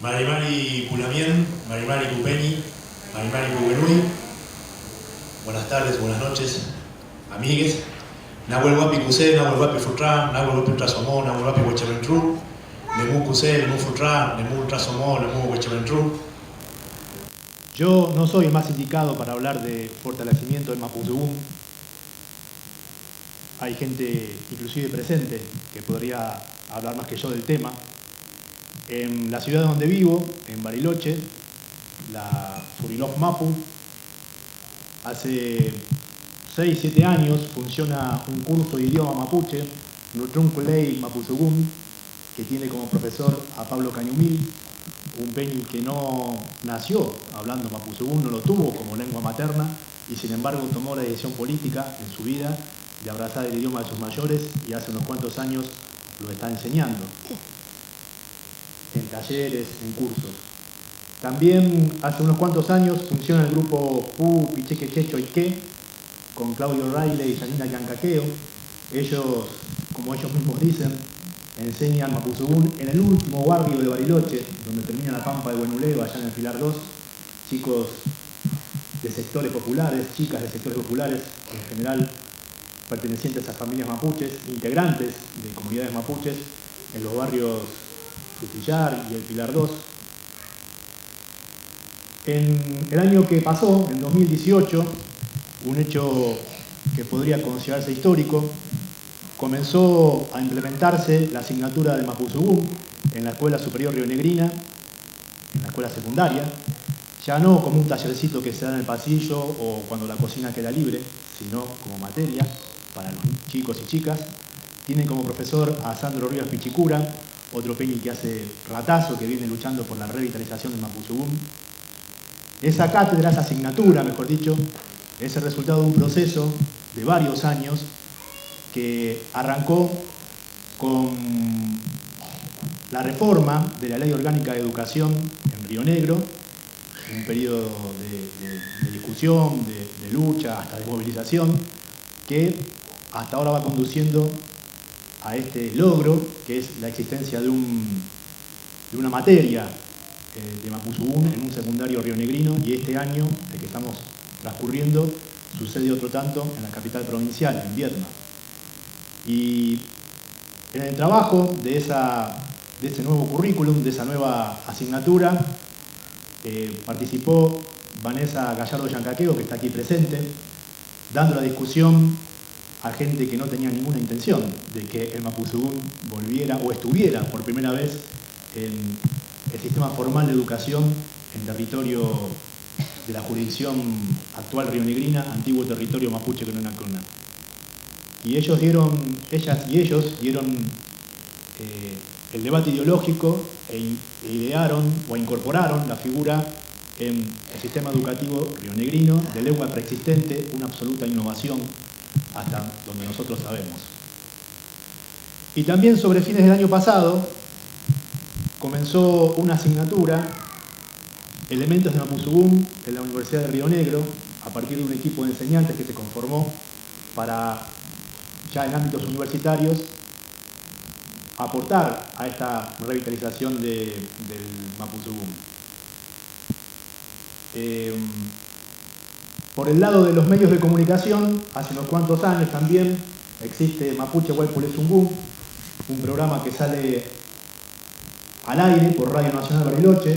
Marimari Pulamien, Marimari Cupeni, Marimari Cubenui. Buenas tardes, buenas noches, amigues. Nahuel Wapi Cusé, Nahuel Wapi Futra, Nahuel Wapi Trasomó, Nahuel Wapi Huechaventru, Nemu Cusé, Nemu Futra, Nemu Trasomó, Nemu Huechaventru. Yo no soy el más indicado para hablar de fortalecimiento del Mapuzungún. Hay gente, inclusive presente, que podría hablar más que yo del tema. En la ciudad donde vivo, en Bariloche, la Furilov Mapu, hace 6-7 años funciona un curso de idioma mapuche, Nutrunculei Mapuzungún, que tiene como profesor a Pablo Cañumil, un peñi que no nació hablando Mapuzungún, no lo tuvo como lengua materna y sin embargo tomó la decisión política en su vida de abrazar el idioma de sus mayores y hace unos cuantos años lo está enseñando en talleres, en cursos. También hace unos cuantos años funciona el grupo Pu Picheque Checho Ike con Claudio Raile y Janina Cancaqueo. Ellos, como ellos mismos dicen, enseñan Mapuzungún en el último barrio de Bariloche, donde termina la pampa de Buenuleo, allá en el Pilar 2, chicos de sectores populares, chicas de sectores populares, en general pertenecientes a familias mapuches, integrantes de comunidades mapuches, en los barrios Frutillar y el Pilar 2. En el año que pasó, en 2018, un hecho que podría considerarse histórico, comenzó a implementarse la asignatura de Mapuzungún en la Escuela Superior Rionegrina, en la escuela secundaria, ya no como un tallercito que se da en el pasillo o cuando la cocina queda libre, sino como materia para los chicos y chicas. Tienen como profesor a Sandro Rivas Pichicura, otro peñi que hace ratazo, que viene luchando por la revitalización del Mapuzungún. Esa cátedra, esa asignatura, mejor dicho, es el resultado de un proceso de varios años que arrancó con la reforma de la Ley Orgánica de Educación en Río Negro, un periodo de discusión, de lucha, hasta de movilización, que hasta ahora va conduciendo a este logro, que es la existencia de una materia de Mapuzungún en un secundario rionegrino, y este año, el que estamos transcurriendo, sucede otro tanto en la capital provincial, en Viedma. Y en el trabajo de ese nuevo currículum, de esa nueva asignatura, participó Vanessa Gallardo Yancaqueo, que está aquí presente, dando la discusión a gente que no tenía ninguna intención de que el Mapuzungún volviera o estuviera por primera vez en el sistema formal de educación en territorio de la jurisdicción actual rionegrina, antiguo territorio mapuche con una cuna. Y ellas y ellos dieron el debate ideológico e idearon o incorporaron la figura en el sistema educativo rionegrino de lengua preexistente, una absoluta innovación hasta donde nosotros sabemos. Y también sobre fines del año pasado comenzó una asignatura, Elementos de Mapuzungún, en la Universidad de Río Negro, a partir de un equipo de enseñantes que se conformó para, ya en ámbitos universitarios, aportar a esta revitalización del Mapuzungún. Por el lado de los medios de comunicación, hace unos cuantos años también existe Mapuche Huaypulezungún, un programa que sale al aire por Radio Nacional Bariloche,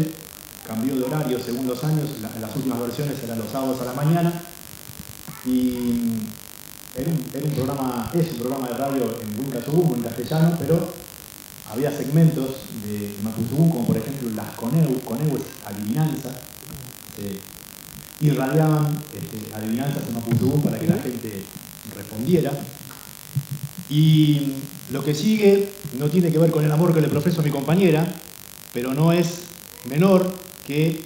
cambió de horario según los años, en las últimas versiones eran los sábados a la mañana, y es un programa de radio en Huincazugún, en castellano, pero había segmentos de Mapuzungún, como por ejemplo las Coneu es adivinanza, irradiaban adivinanzas en Mapuzungún para que la gente respondiera. Y lo que sigue no tiene que ver con el amor que le profeso a mi compañera, pero no es menor que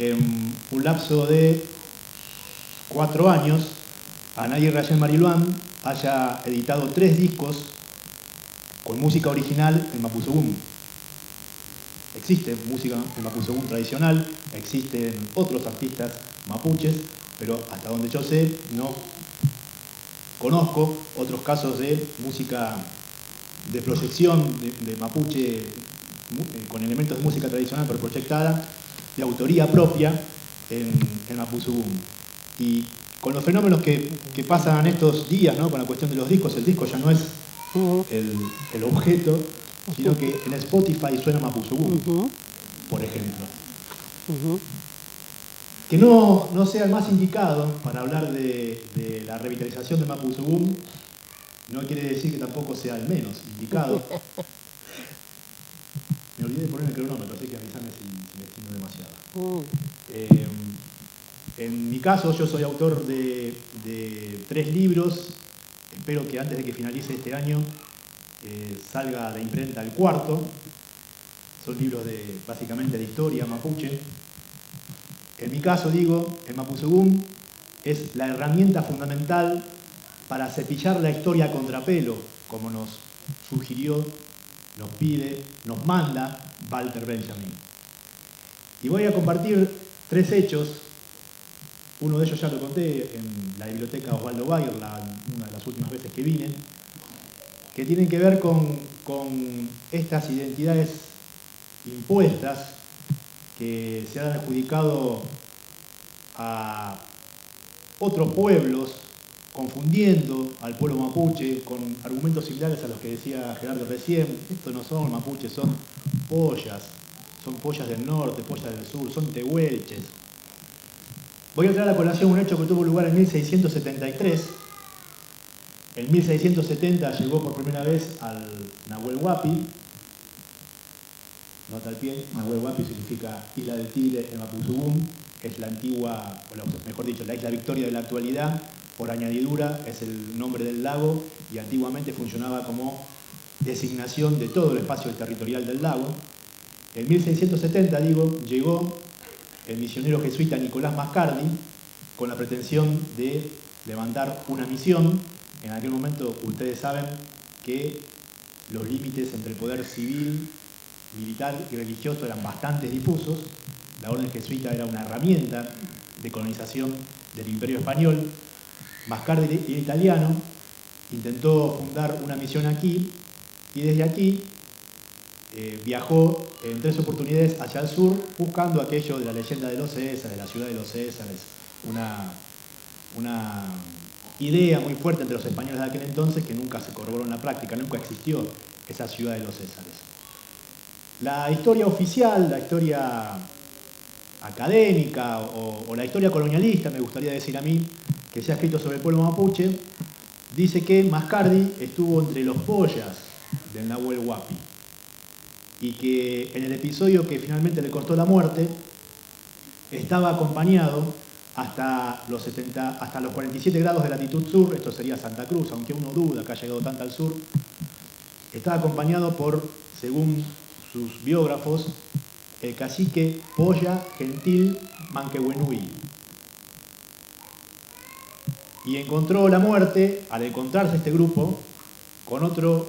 en un lapso de 4 años, Anaí Rayén Mariluán haya editado 3 discos con música original en Mapuzungún. Existe música en Mapuzungún tradicional, existen otros artistas mapuches, pero hasta donde yo sé no conozco otros casos de música de proyección de mapuche con elementos de música tradicional pero proyectada, de autoría propia en Mapuzugún. Y con los fenómenos que pasan estos días, ¿no? Con la cuestión de los discos, el disco ya no es el objeto, sino que en Spotify suena Mapuzugún, por ejemplo. Que no sea el más indicado para hablar de la revitalización de Mapuzugún, no quiere decir que tampoco sea el menos indicado. Me olvidé de poner el cronómetro, así que avísame si me extiendo demasiado. En mi caso, yo soy autor de 3 libros. Espero que antes de que finalice este año salga de imprenta el 4. Son libros básicamente de historia mapuche. En mi caso, digo, el Mapuzugún es la herramienta fundamental para cepillar la historia a contrapelo, como nos sugirió, nos pide, nos manda Walter Benjamin. Y voy a compartir 3 hechos. Uno de ellos ya lo conté en la biblioteca Osvaldo Bayer, una de las últimas veces que vine, que tienen que ver con estas identidades impuestas que se han adjudicado a otros pueblos, confundiendo al pueblo mapuche con argumentos similares a los que decía Gerardo recién. Estos no son mapuches, son pollas del norte, pollas del sur, son tehuelches. Voy a traer a colación un hecho que tuvo lugar en 1673. En 1670 llegó por primera vez al Nahuel Huapi. Nota al pie, Nahuel Huapi significa Isla del Tigre en Mapuzugún. Es la antigua, o mejor dicho, la Isla Victoria de la actualidad. Por añadidura es el nombre del lago y antiguamente funcionaba como designación de todo el espacio territorial del lago. En 1670, llegó el misionero jesuita Nicolás Mascardi con la pretensión de levantar una misión. En aquel momento ustedes saben que los límites entre el poder civil, militar y religioso eran bastante difusos. La orden jesuita era una herramienta de colonización del Imperio Español. Mascardi era italiano, intentó fundar una misión aquí y desde aquí viajó en 3 oportunidades hacia el sur buscando aquello de la leyenda de los Césares, la ciudad de los Césares, una idea muy fuerte entre los españoles de aquel entonces que nunca se corroboró en la práctica, nunca existió esa ciudad de los Césares. La historia oficial, la historia académica o la historia colonialista, me gustaría decir a mí, que se ha escrito sobre el pueblo mapuche, dice que Mascardi estuvo entre los pollas del Nahuel Huapi y que en el episodio que finalmente le costó la muerte estaba acompañado hasta los 47 grados de latitud sur, esto sería Santa Cruz, aunque uno duda que ha llegado tanto al sur, estaba acompañado por, según sus biógrafos, el cacique Polla Gentil Manquehuenui. Y encontró la muerte, al encontrarse este grupo, con otro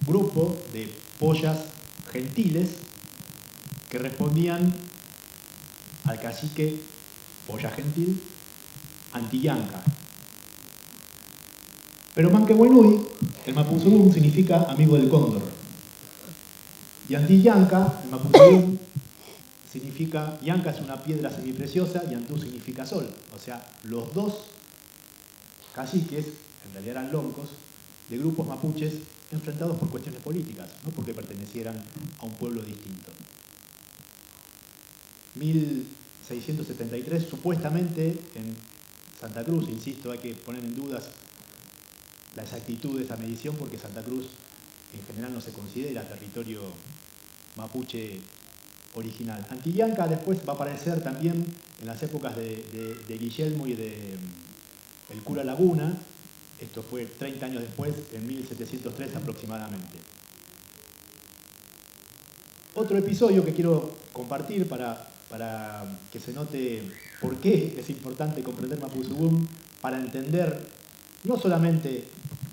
grupo de pollas gentiles que respondían al cacique Polla Gentil Antillanca. Pero Manquehuenui, el Mapuzugún, significa amigo del cóndor. Y Antillanca, el Mapuzugún, significa, Yanca es una piedra semipreciosa y Antú significa sol. O sea, los dos caciques, en realidad eran loncos, de grupos mapuches enfrentados por cuestiones políticas, no porque pertenecieran a un pueblo distinto. 1673, supuestamente en Santa Cruz, insisto, hay que poner en dudas la exactitud de esa medición porque Santa Cruz en general no se considera territorio mapuche original. Antillanca después va a aparecer también en las épocas de Guillermo y de el cura Laguna. Esto fue 30 años después, en 1703 aproximadamente. Otro episodio que quiero compartir para que se note por qué es importante comprender Mapuzugún, para entender no solamente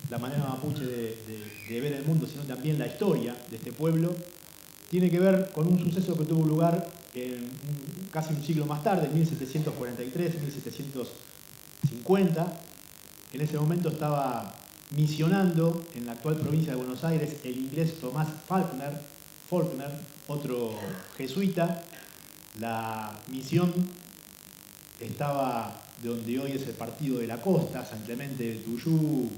la manera mapuche de ver el mundo, sino también la historia de este pueblo, tiene que ver con un suceso que tuvo lugar casi un siglo más tarde, en 1743, 1750. En ese momento estaba misionando en la actual provincia de Buenos Aires el inglés Tomás Faulkner, Faulkner, otro jesuita. La misión estaba donde hoy es el Partido de la Costa, San Clemente del Tuyú,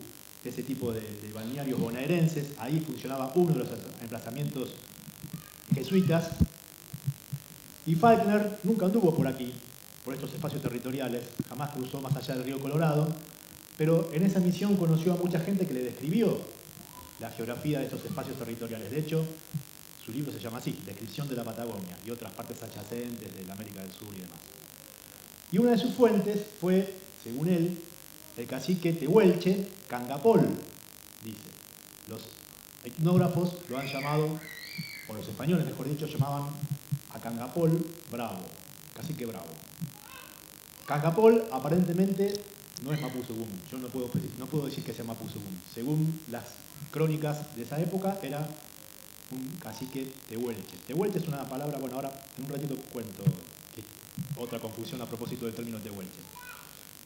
ese tipo de balnearios bonaerenses. Ahí funcionaba uno de los emplazamientos jesuitas. Y Faulkner nunca anduvo por aquí, por estos espacios territoriales, jamás cruzó más allá del río Colorado, pero en esa misión conoció a mucha gente que le describió la geografía de estos espacios territoriales. De hecho, su libro se llama así, Descripción de la Patagonia y otras partes adyacentes de la América del Sur y demás. Y una de sus fuentes fue, según él, el cacique Tehuelche Cangapol, dice. Los etnógrafos lo han llamado, o los españoles mejor dicho, llamaban a Cangapol Bravo, cacique Bravo. Cangapol aparentemente no es Mapuzugún, yo no puedo decir que sea Mapuzugún. Según las crónicas de esa época era un cacique tehuelche. Tehuelche es una palabra, bueno, ahora en un ratito cuento otra confusión a propósito del término tehuelche.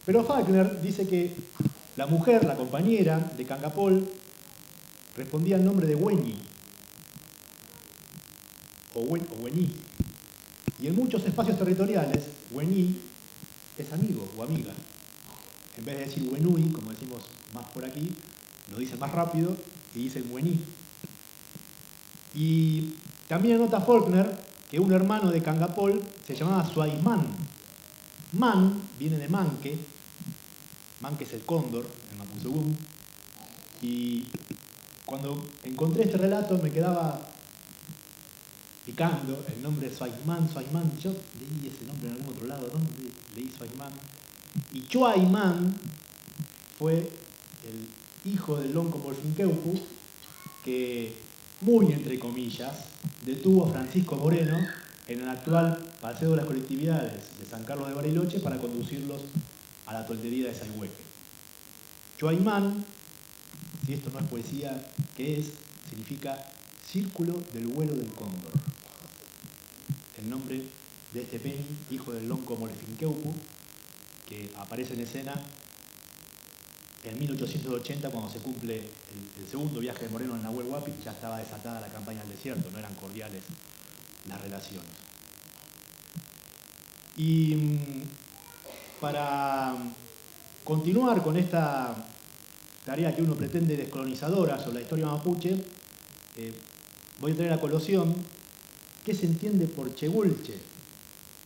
Pero Faulkner dice que la mujer, la compañera de Cangapol, respondía al nombre de Hueñi, o Hueñi. Y en muchos espacios territoriales, Hueñi es amigo o amiga. En vez de decir Huenui, como decimos más por aquí, lo dicen más rápido y dicen Hueñi. Y también anota Faulkner que un hermano de Cangapol se llamaba Suaimán. Man viene de manque es el cóndor en Mapuzugún, y cuando encontré este relato me quedaba picando el nombre de Suaimán. Yo leí ese nombre en algún otro lado, ¿dónde leí Suaimán? Y Chuaimán fue el hijo del lonco Molfinqueupu que, muy entre comillas, detuvo a Francisco Moreno en el actual Paseo de las Colectividades de San Carlos de Bariloche para conducirlos a la toldería de Sayhueque. Chuaimán, si esto no es poesía, ¿qué es? Significa Círculo del Vuelo del Cóndor. El nombre de este Peni, hijo del lonco Molfinqueupu, que aparece en escena en 1880, cuando se cumple el segundo viaje de Moreno en Nahuel Huapi. Ya estaba desatada la campaña del desierto, no eran cordiales las relaciones. Y para continuar con esta tarea que uno pretende descolonizadora sobre la historia mapuche, voy a traer a colación qué se entiende por Tehuelche,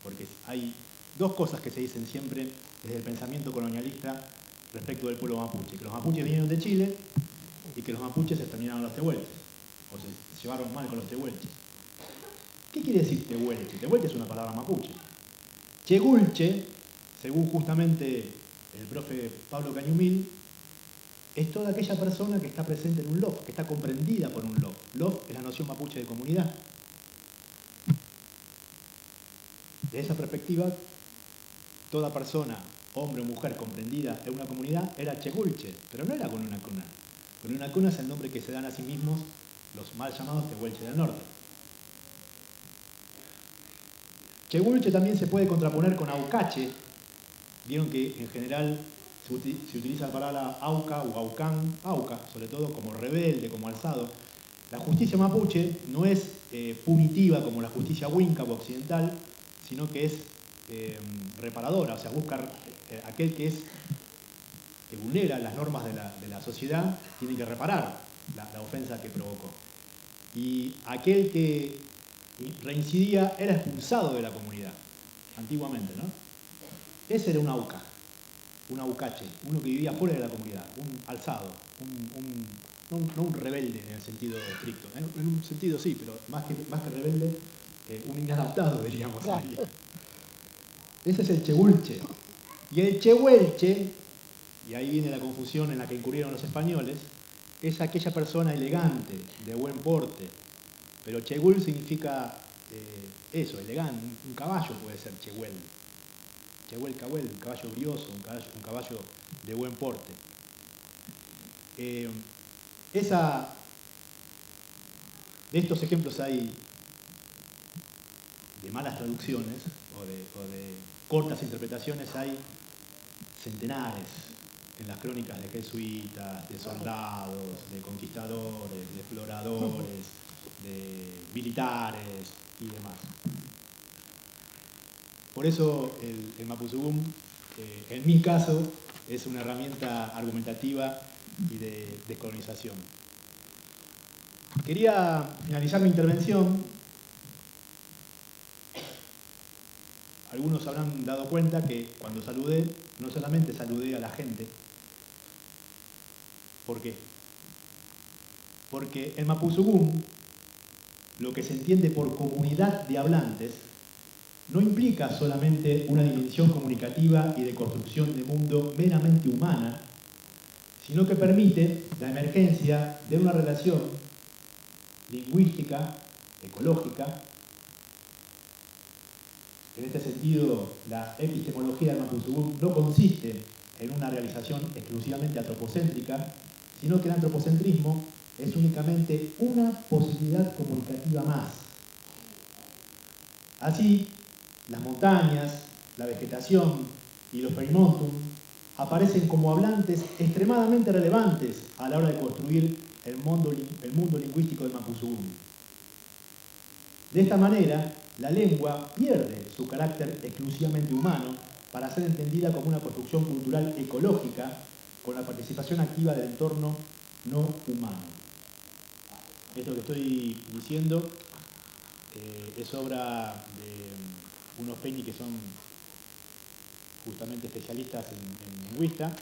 porque hay dos cosas que se dicen siempre desde el pensamiento colonialista respecto del pueblo mapuche: que los mapuches vinieron de Chile y que los mapuches se exterminaron a los tehuelches, o se llevaron mal con los tehuelches. ¿Qué quiere decir tehuelche? Tehuelche es una palabra mapuche. Tehuelche, según justamente el profe Pablo Cañumil, es toda aquella persona que está presente en un LOF, que está comprendida por un LOF. LOF es la noción mapuche de comunidad. De esa perspectiva, toda persona, hombre o mujer, comprendida en una comunidad era Tehuelche, pero no era con una cuna. Con una cuna es el nombre que se dan a sí mismos los mal llamados tehuelche del norte. Tehuelche también se puede contraponer con aucache. Vieron que en general se utiliza la palabra auca o aucán, auca, sobre todo como rebelde, como alzado. La justicia mapuche no es punitiva como la justicia huinca o occidental, sino que es reparadora, o sea, busca aquel que vulnera las normas de la sociedad, tiene que reparar la ofensa que provocó. Y aquel que reincidía era expulsado de la comunidad, antiguamente, ¿no? Ese era un auca, un aucache, uno que vivía fuera de la comunidad, un alzado, no un rebelde en el sentido estricto, en un sentido sí, pero más que rebelde, un inadaptado, diríamos ahí. Ese es el Tehuelche. Y el Tehuelche, y ahí viene la confusión en la que incurrieron los españoles, es aquella persona elegante, de buen porte. Pero Tehuel significa eso, elegante, un caballo puede ser Tehuel. Tehuel Cahuel, un caballo brioso, un caballo de buen porte. De estos ejemplos hay de malas traducciones o de cortas interpretaciones, hay centenares en las crónicas de jesuitas, de soldados, de conquistadores, de exploradores, militares y demás. Por eso el Mapuzugún, en mi caso, es una herramienta argumentativa y de descolonización. Quería finalizar mi intervención. Algunos habrán dado cuenta que cuando saludé, no solamente saludé a la gente. ¿Por qué? Porque en Mapuzugún, lo que se entiende por comunidad de hablantes, no implica solamente una dimensión comunicativa y de construcción de mundo meramente humana, sino que permite la emergencia de una relación lingüística, ecológica. En este sentido, la epistemología del Mapuzugún no consiste en una realización exclusivamente antropocéntrica, sino que el antropocentrismo es únicamente una posibilidad comunicativa más. Así, las montañas, la vegetación y los perimontum aparecen como hablantes extremadamente relevantes a la hora de construir el mundo lingüístico del Mapuzugún. De esta manera, la lengua pierde su carácter exclusivamente humano para ser entendida como una construcción cultural ecológica con la participación activa del entorno no humano. Esto que estoy diciendo es obra de unos peñi que son justamente especialistas en lingüista,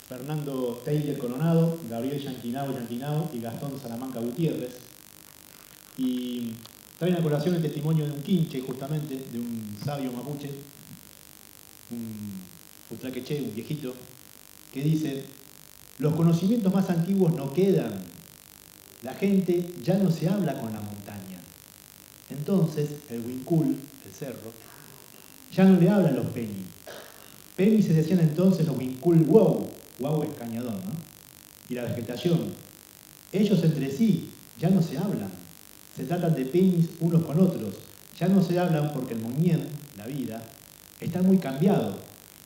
Fernando Taylor Coronado, Gabriel Yanquinao y Gastón Salamanca Gutiérrez, y traen a colación el testimonio de un quinche, justamente, de un sabio mapuche, un utlaqueche, un viejito, que dice: los conocimientos más antiguos no quedan, la gente ya no se habla con la montaña. Entonces, el huincul, el cerro, ya no le hablan los peñi. Peñi se decían entonces los huincul wow, wow es cañadón, ¿no? Y la vegetación. Ellos entre sí ya no se hablan. Se tratan de peñis unos con otros. Ya no se hablan porque el moñén, la vida, está muy cambiado.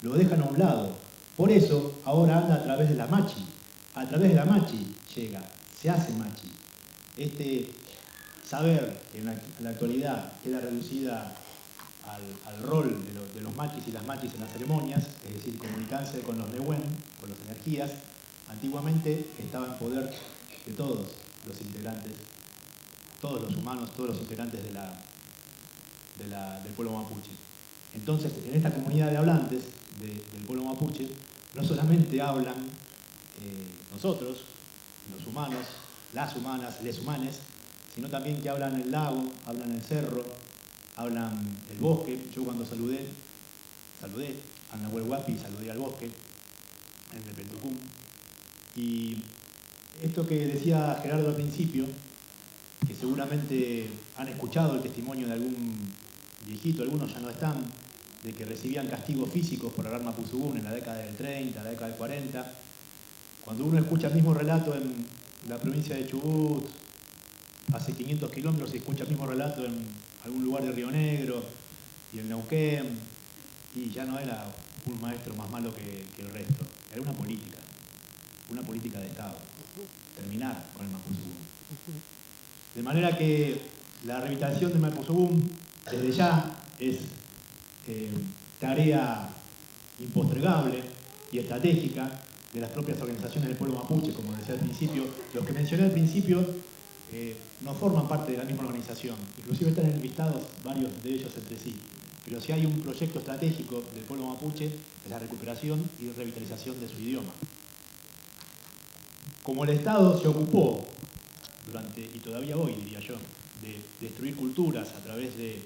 Lo dejan a un lado. Por eso ahora anda a través de la machi. A través de la machi llega, se hace machi. Este saber en la actualidad queda reducida al rol de los machis y las machis en las ceremonias, es decir, comunicarse con los nehuen, con las energías. Antiguamente estaba en poder de todos los integrantes, todos los humanos, todos los integrantes del pueblo mapuche. Entonces, en esta comunidad de hablantes del pueblo mapuche, no solamente hablan nosotros, los humanos, las humanas, les humanes, sino también que hablan el lago, hablan el cerro, hablan el bosque. Yo cuando saludé a Nahuel Huapi, saludé al bosque, en el Pentucum. Y esto que decía Gerardo al principio, que seguramente han escuchado el testimonio de algún viejito, algunos ya no están, de que recibían castigos físicos por hablar Mapuzugún en la década del 30, la década del 40. Cuando uno escucha el mismo relato en la provincia de Chubut, hace 500 kilómetros, se escucha el mismo relato en algún lugar de Río Negro y en Neuquén, y ya no era un maestro más malo que el resto, era una política de Estado, terminar con el Mapuzugún. De manera que la revitalización del Mapuzugún desde ya es tarea impostergable y estratégica de las propias organizaciones del pueblo mapuche, como decía al principio. Los que mencioné al principio no forman parte de la misma organización, inclusive están enlistados varios de ellos entre sí. Pero si hay un proyecto estratégico del pueblo mapuche, es la recuperación y revitalización de su idioma. Como el Estado se ocupó durante, y todavía hoy diría yo, de destruir culturas a través de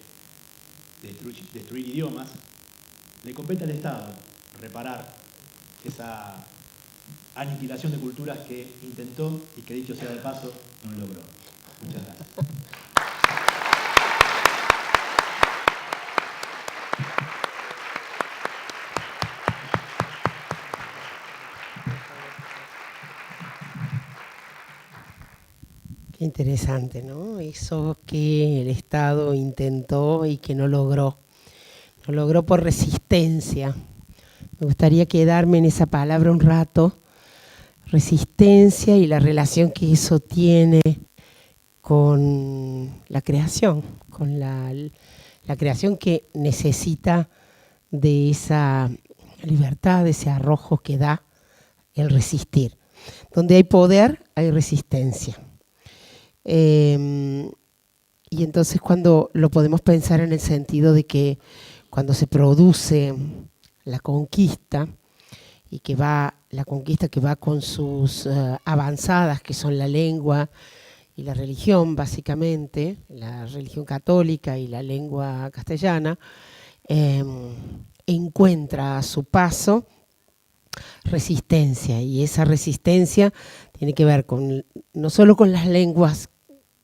destruir idiomas, le compete al Estado reparar esa aniquilación de culturas que intentó y que, dicho sea de paso, no logró. Muchas gracias. Qué interesante, ¿no? Eso que el Estado intentó y que no logró. No logró por resistencia. Me gustaría quedarme en esa palabra un rato. Resistencia y la relación que eso tiene con la creación, con la creación que necesita de esa libertad, de ese arrojo que da el resistir. Donde hay poder, hay resistencia. Y entonces cuando lo podemos pensar en el sentido de que cuando se produce la conquista, y que va, la conquista que va con sus avanzadas, que son la lengua y la religión, básicamente, la religión católica y la lengua castellana, encuentra a su paso resistencia, y esa resistencia tiene que ver con, no solo con las lenguas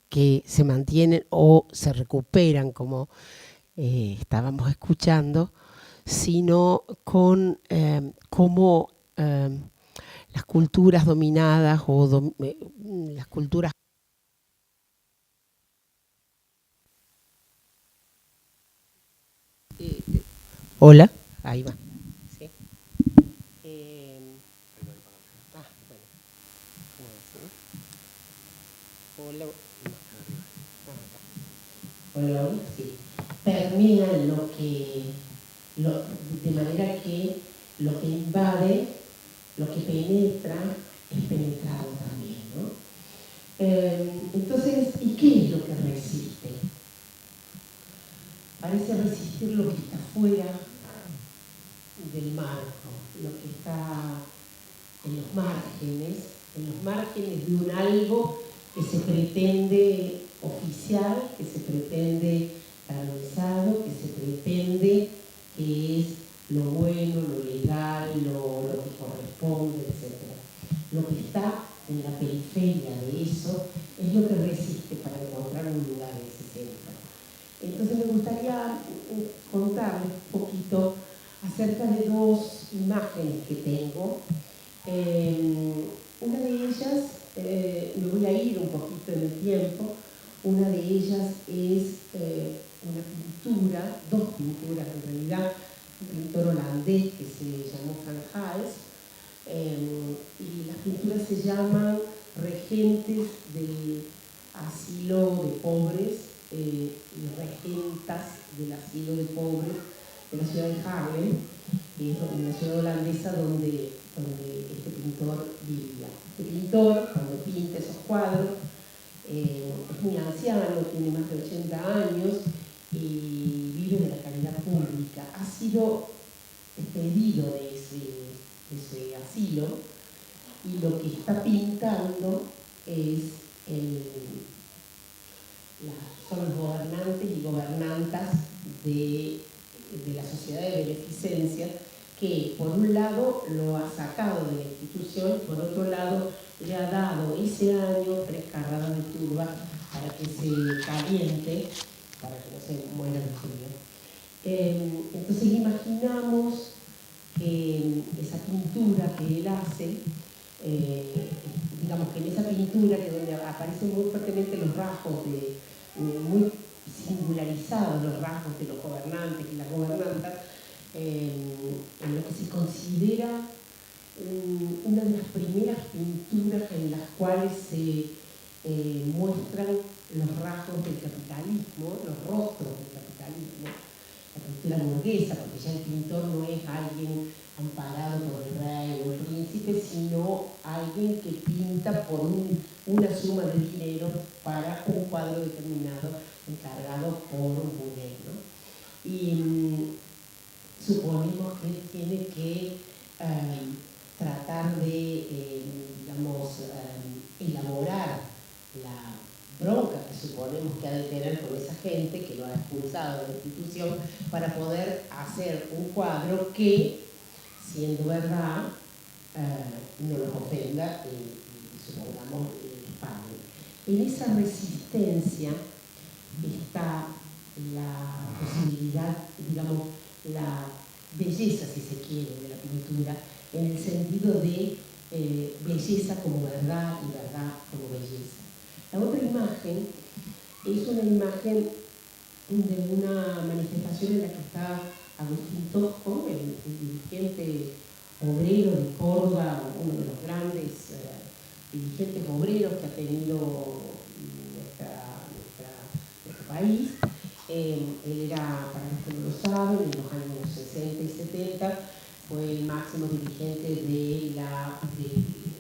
que se mantienen o se recuperan, como estábamos escuchando, sino con cómo las culturas dominadas o las culturas... Hola, ahí va. ¿Sí? Bueno. Hola. Hola, sí. Permean de manera que lo que invade, lo que penetra, es penetrado también, ¿no? Entonces, ¿y qué es lo que resiste? Parece resistir lo que está fuera del marco, lo que está en los márgenes de un algo que se pretende oficial, que se pretende canonizado, que se pretende que es lo bueno, lo legal, lo que corresponde, etc. Lo que está en la periferia de eso es lo que resiste para encontrar un lugar en ese centro. Entonces me gustaría contarles un poquito acerca de dos imágenes que tengo. Una de ellas, me voy a ir un poquito en el tiempo, una de ellas es una pintura, dos pinturas en realidad, un pintor holandés que se llamó Van Hals, y las pinturas se llaman Regentes del Asilo de Pobres y Regentas del Asilo de Pobres de la ciudad de Haarlem, que es una ciudad holandesa donde este pintor vivía. Este pintor, cuando pinta esos cuadros, es muy anciano, tiene más de 80 años y vive de la caridad pública. Ha sido despedido de ese asilo, y lo que está pintando son los gobernantes y gobernantas de la sociedad de beneficencia, que por un lado lo ha sacado de la institución, por otro lado le ha dado ese año 3 carradas de turba para que se caliente, para que no se muera de frío. Entonces imaginamos que esa pintura que él hace, digamos que en esa pintura que donde aparecen muy fuertemente los rasgos muy singularizados, los rasgos de los gobernantes y las gobernantas, en lo que se considera una de las primeras pinturas en las cuales se muestran los rasgos del capitalismo, los rostros del capitalismo, la pintura burguesa, porque ya el pintor no es alguien amparado por el rey o el príncipe, sino alguien que pinta por una suma de dinero para un cuadro determinado encargado por un burgués, ¿no? Y suponemos que él tiene que tratar de, elaborar la bronca que suponemos que ha de tener con esa gente que lo ha expulsado de la institución, para poder hacer un cuadro que, siendo verdad, no los ofenda y supongamos España. En esa resistencia está la posibilidad, digamos, la belleza, si se quiere, de la pintura, en el sentido de belleza como verdad y verdad como belleza. La otra imagen es una imagen de una manifestación en la que está Agustín Tosco, el dirigente obrero de Córdoba, uno de los grandes dirigentes obreros que ha tenido nuestra 60, fue el máximo dirigente del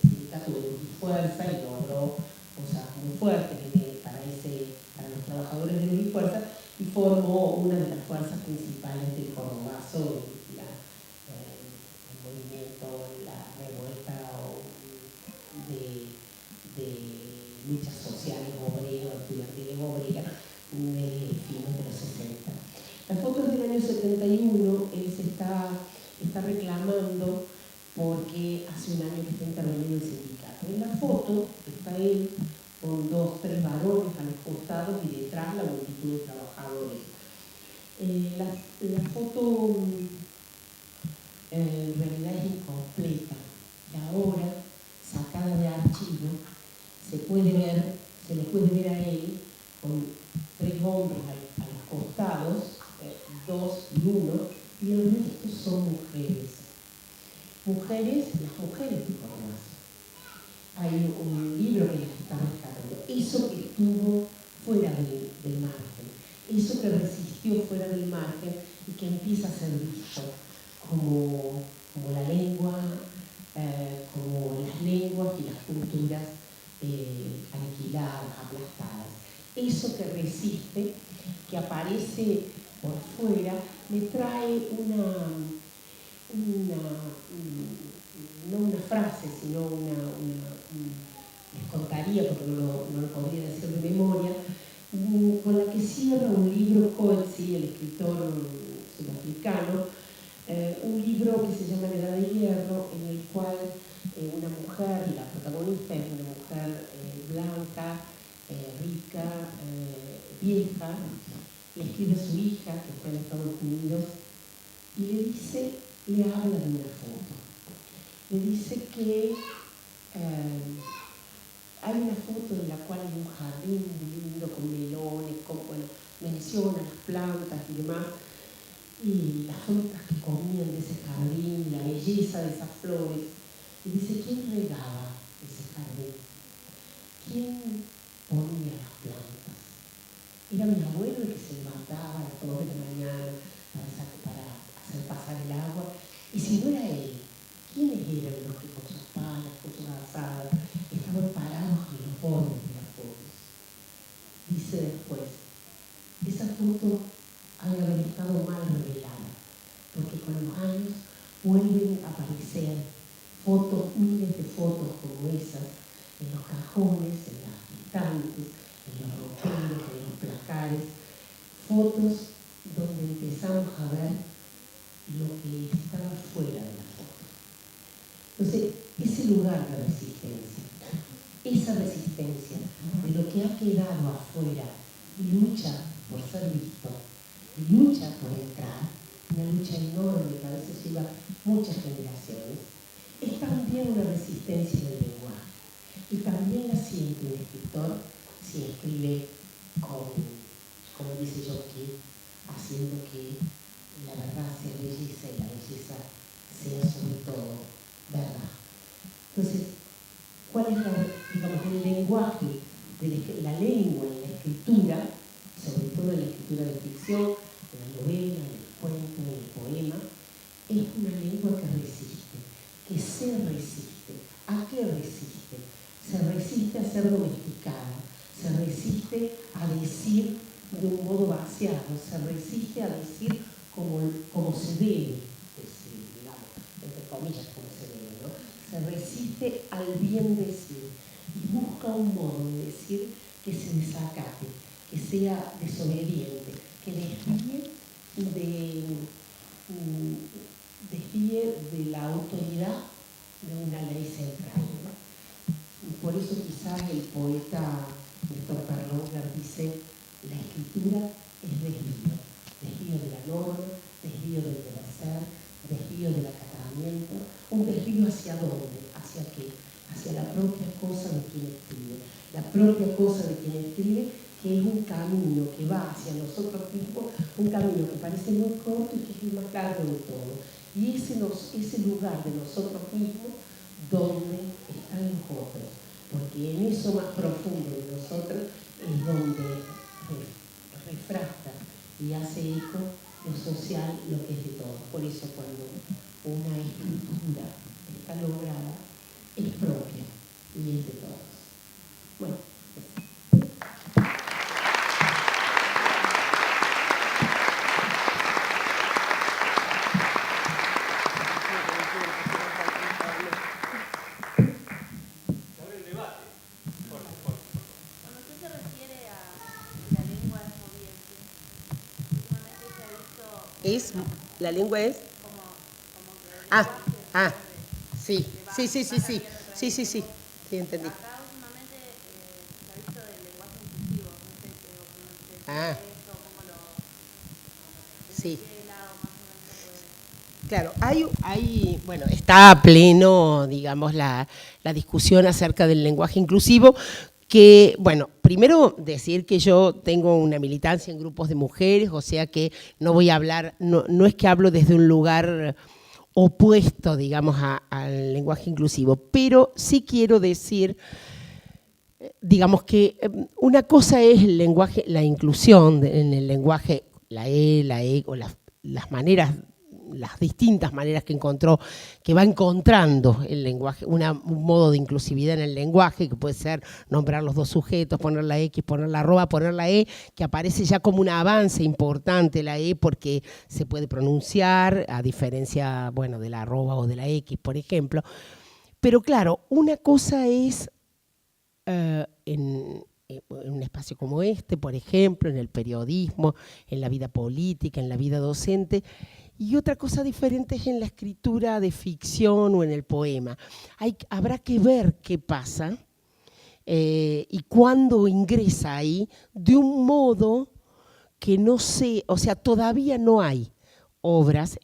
sindicato de Fuerza y logró cosas muy fuertes para los trabajadores de Luz y Fuerza, y formó una de las fuerzas principales del Cordobazo, el movimiento, la revuelta de luchas sociales obreras, estudiantiles obreras, de fines de los 60. Las fotos del año 71, él se está reclamando porque hace un año que está interveniendo el sindicato. En la foto está él con 2, 3 varones a los costados y detrás la multitud de trabajadores. La foto en realidad es incompleta y ahora, sacada de archivo, se le puede ver a él con 3 hombres a los costados, 2 y 1, y el resto son mujeres. Las mujeres de Cordobazo. Hay un libro que las está rescatando. Eso que estuvo fuera del margen, eso que resistió fuera del margen y que empieza a ser visto como la lengua, como las lenguas y las culturas aniquiladas, aplastadas. Eso que resiste, que aparece por fuera, me trae no una frase, sino les contaría, porque no lo podría decir de memoria, con la que cierra un libro Coetzee, el escritor sudafricano, un libro que se llama La Edad de Hierro, en el cual una mujer, y la protagonista es una mujer blanca, rica, vieja, le escribe a su hija, que está en Estados Unidos, y le habla de una foto. Le dice que hay una foto en la cual hay un jardín muy lindo con melones, menciona las plantas y demás, y las frutas que comían de ese jardín, la belleza de esas flores. Y dice, ¿quién regaba ese jardín? ¿Quién ponía las plantas? Era mi abuelo el que se levantaba a las 2 de la mañana para hacer pasar el agua. Y si no era él, ¿quiénes eran los que con sus palas, con sus asadas, estaban parados en los bordes de las fotos? Dice después, esa foto ha de haber estado mal revelada, porque con los años vuelven a aparecer fotos, miles de fotos como esas, en los cajones, en las estantes, en los roperos, en los placares, fotos donde empezamos a ver lo que estaba fuera de la foto. Entonces, ese lugar de resistencia, esa resistencia de lo que ha quedado afuera y lucha por ser visto, y lucha por entrar, una lucha enorme que a veces lleva muchas generaciones, es también una resistencia del lenguaje. Y también la siente un escritor si escribe como dice Jockey, haciendo que la verdad sea belleza y la belleza sea sobre todo verdad. Entonces, ¿cuál es el lenguaje de la lengua en la escritura, sobre todo en la escritura de ficción, en la novela, en el cuento, en el poema? Es una lengua que resiste, que se resiste. ¿A qué resiste? Se resiste a ser domesticada, se resiste a decir de un modo vaciado, se resiste a decir como se debe decir, digamos, entre comillas, como se debe, ¿no? Se resiste al bien decir y busca un modo de decir que se desacate, que sea desobediente, que desvíe de la autoridad de una ley central, ¿no? Y por eso quizás el poeta Néstor Perlongler dice: la escritura es desvío de la norma, desvío del deber ser, desvío del acatamiento, un desvío hacia dónde, hacia qué, hacia la propia cosa de quien escribe, la propia cosa de quien escribe, que es un camino que va hacia nosotros mismos, un camino que parece muy corto y que es el más largo de todo. Y ese lugar de nosotros mismos donde están los otros, porque en eso más profundo de nosotros es donde refracta y hace eco lo social, lo que es de todos. Por eso cuando una estructura está lograda, es propia y es de todos. Bueno. La lengua es sí, entendí. Acá últimamente se ha visto del lenguaje inclusivo, no sé qué opinión Ah, esto, cómo lo sí. qué lado más o menos se puede. Claro, bueno, está a pleno, digamos, la discusión acerca del lenguaje inclusivo, que, bueno, primero decir que yo tengo una militancia en grupos de mujeres, o sea que no voy a hablar, no es que hablo desde un lugar opuesto, digamos, al lenguaje inclusivo, pero sí quiero decir, digamos que una cosa es el lenguaje, la inclusión en el lenguaje, la E, o las maneras, las distintas maneras que va encontrando el lenguaje, un modo de inclusividad en el lenguaje, que puede ser nombrar los dos sujetos, poner la X, poner la arroba, poner la E, que aparece ya como un avance importante la E porque se puede pronunciar, a diferencia, bueno, de la arroba o de la X, por ejemplo. Pero claro, una cosa es en un espacio como este, por ejemplo, en el periodismo, en la vida política, en la vida docente, y otra cosa diferente es en la escritura de ficción o en el poema. Habrá que ver qué pasa y cuándo ingresa ahí de un modo que no sé, o sea, todavía no hay obras,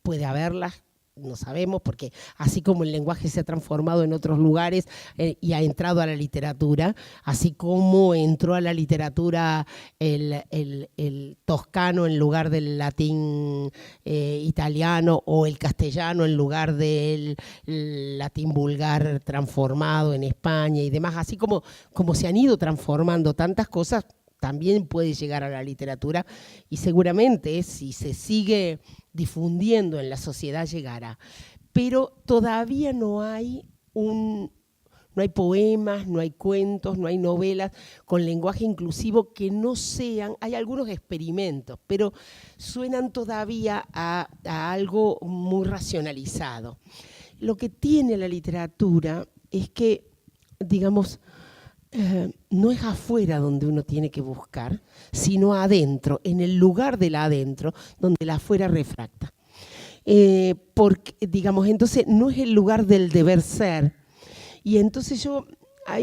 puede haberlas, no sabemos, porque así como el lenguaje se ha transformado en otros lugares y ha entrado a la literatura, así como entró a la literatura el toscano en lugar del latín italiano, o el castellano en lugar del latín vulgar transformado en España y demás, así como se han ido transformando tantas cosas, también puede llegar a la literatura, y seguramente si se sigue difundiendo en la sociedad llegará. Pero todavía no hay poemas, no hay cuentos, no hay novelas con lenguaje inclusivo que no sean, hay algunos experimentos, pero suenan todavía a algo muy racionalizado. Lo que tiene la literatura es que, digamos, no es afuera donde uno tiene que buscar, sino adentro, en el lugar del adentro, donde el afuera refracta. Porque, digamos, entonces no es el lugar del deber ser. Y entonces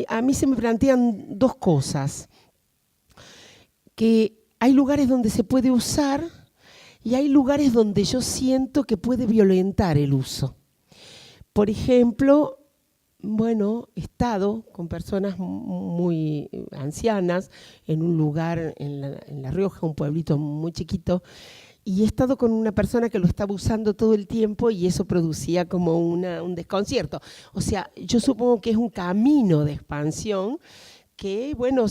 a mí se me plantean dos cosas, que hay lugares donde se puede usar y hay lugares donde yo siento que puede violentar el uso. Por ejemplo, bueno, he estado con personas muy ancianas en un lugar en La Rioja, un pueblito muy chiquito, y he estado con una persona que lo estaba usando todo el tiempo y eso producía como un desconcierto. O sea, yo supongo que es un camino de expansión que, bueno,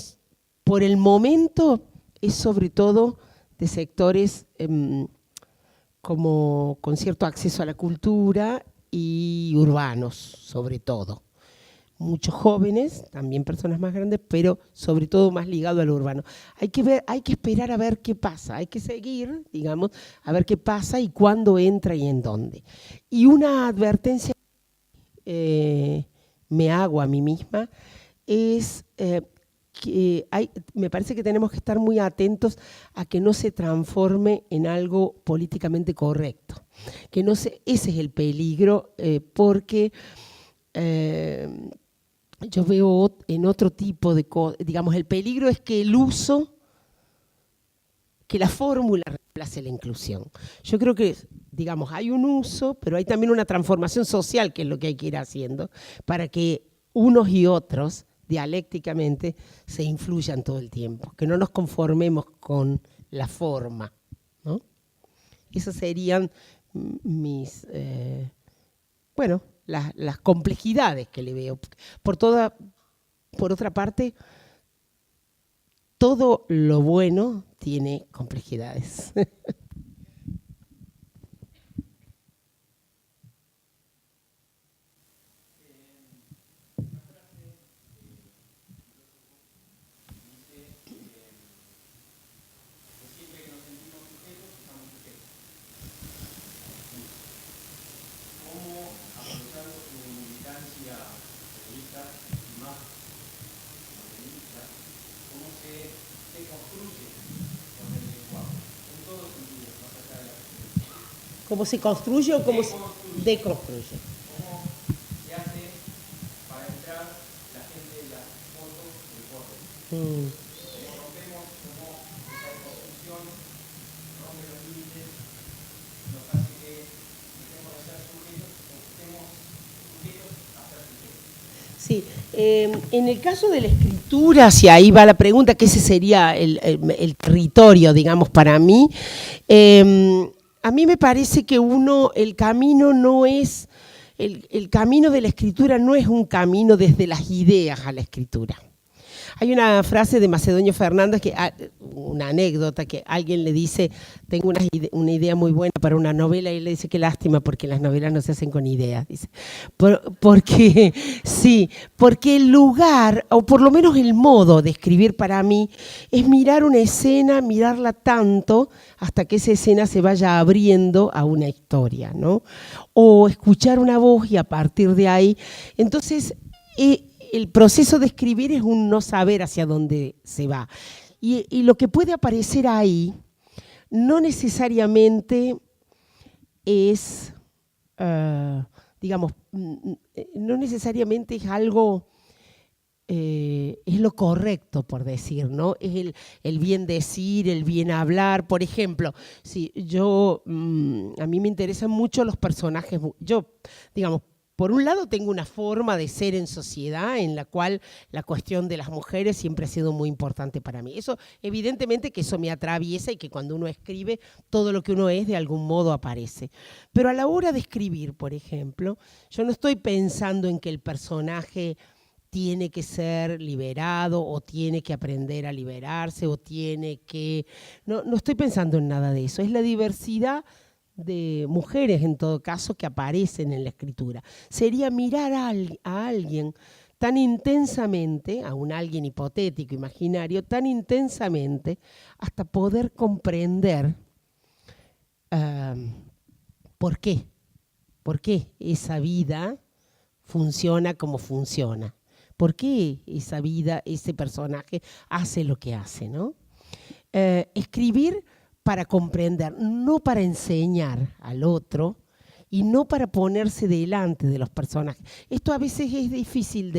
por el momento es sobre todo de sectores como con cierto acceso a la cultura y urbanos, sobre todo. Muchos jóvenes, también personas más grandes, pero sobre todo más ligado al urbano. Hay que esperar a ver qué pasa, hay que seguir, digamos, a ver qué pasa y cuándo entra y en dónde. Y una advertencia me hago a mí misma es que me parece que tenemos que estar muy atentos a que no se transforme en algo políticamente correcto. Ese es el peligro, porque yo veo en otro tipo de cosas, digamos, el peligro es que que la fórmula reemplace la inclusión. Yo creo que, digamos, hay un uso, pero hay también una transformación social, que es lo que hay que ir haciendo, para que unos y otros, dialécticamente, se influyan todo el tiempo, que no nos conformemos con la forma, ¿no? Esas serían mis, las complejidades que le veo. Por otra parte, todo lo bueno tiene complejidades. ¿Cómo se construye o cómo se deconstruye? ¿Cómo se hace para entrar la gente de las fotos del corte? ¿Cómo rompemos, cómo esa deconstrucción rompe los límites, nos hace que dejemos de ser sujetos o estemos sujetos a ser sujetos? Sí, en el caso de la escritura, si ahí va la pregunta, que ese sería el territorio, digamos, para mí, a mí me parece que el camino no es, el camino de la escritura no es un camino desde las ideas a la escritura. Hay una frase de Macedonio Fernández, una anécdota, que alguien le dice, tengo una idea muy buena para una novela, y él le dice, qué lástima, porque las novelas no se hacen con ideas. Dice. Porque el lugar, o por lo menos el modo de escribir para mí, es mirar una escena, mirarla tanto, hasta que esa escena se vaya abriendo a una historia, ¿no? O escuchar una voz y a partir de ahí. Entonces, el proceso de escribir es un no saber hacia dónde se va. Y lo que puede aparecer ahí no necesariamente es, digamos, no necesariamente es algo, es lo correcto, por decir, ¿no? Es el bien decir, el bien hablar. Por ejemplo, si a mí me interesan mucho los personajes, digamos, por un lado tengo una forma de ser en sociedad en la cual la cuestión de las mujeres siempre ha sido muy importante para mí. Eso, evidentemente que eso me atraviesa y que cuando uno escribe, todo lo que uno es de algún modo aparece. Pero a la hora de escribir, por ejemplo, yo no estoy pensando en que el personaje tiene que ser liberado o tiene que aprender a liberarse o tiene que... No estoy pensando en nada de eso. Es la diversidad de mujeres, en todo caso, que aparecen en la escritura. Sería mirar a alguien tan intensamente, a un alguien hipotético, imaginario, tan intensamente, hasta poder comprender por qué esa vida funciona como funciona, por qué esa vida, ese personaje hace lo que hace, ¿no? Escribir para comprender, no para enseñar al otro y no para ponerse delante de los personajes. Esto a veces es difícil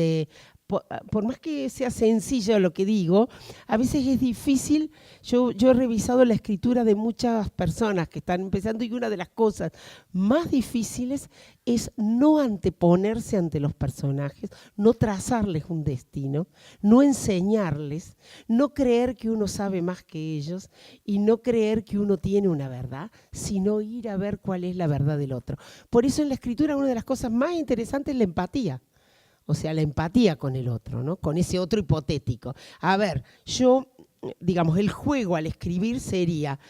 por más que sea sencillo lo que digo, a veces es difícil. Yo he revisado la escritura de muchas personas que están empezando y una de las cosas más difíciles es no anteponerse ante los personajes, no trazarles un destino, no enseñarles, no creer que uno sabe más que ellos y no creer que uno tiene una verdad, sino ir a ver cuál es la verdad del otro. Por eso en la escritura una de las cosas más interesantes es la empatía. O sea, la empatía con el otro, ¿no? Con ese otro hipotético. A ver, digamos, el juego al escribir sería,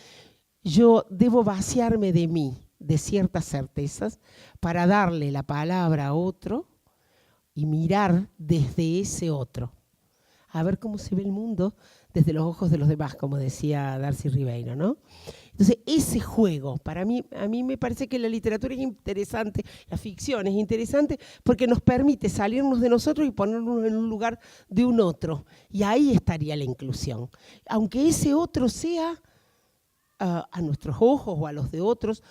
yo debo vaciarme de mí, de ciertas certezas, para darle la palabra a otro y mirar desde ese otro. A ver cómo se ve el mundo desde los ojos de los demás, como decía Darcy Ribeiro, ¿no? Entonces, ese juego, a mí me parece que la literatura es interesante, la ficción es interesante porque nos permite salirnos de nosotros y ponernos en un lugar de un otro. Y ahí estaría la inclusión. Aunque ese otro sea, a nuestros ojos o a los de otros,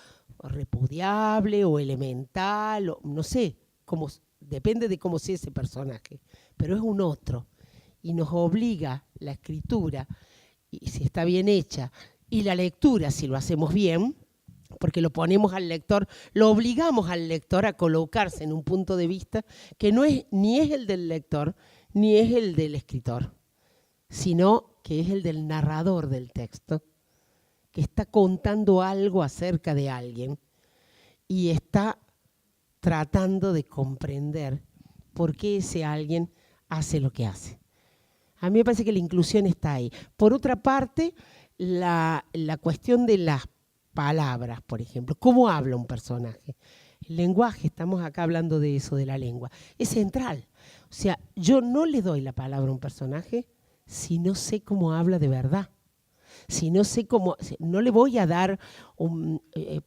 repudiable o elemental, o no sé, depende de cómo sea ese personaje, pero es un otro. Y nos obliga la escritura, y si está bien hecha, y la lectura, si lo hacemos bien, porque lo ponemos al lector, lo obligamos al lector a colocarse en un punto de vista que ni es el del lector, ni es el del escritor, sino que es el del narrador del texto, que está contando algo acerca de alguien y está tratando de comprender por qué ese alguien hace lo que hace. A mí me parece que la inclusión está ahí. Por otra parte, la cuestión de las palabras, por ejemplo. ¿Cómo habla un personaje? El lenguaje, estamos acá hablando de eso, de la lengua, es central. O sea, yo no le doy la palabra a un personaje si no sé cómo habla de verdad. Si no sé cómo, no le voy a dar,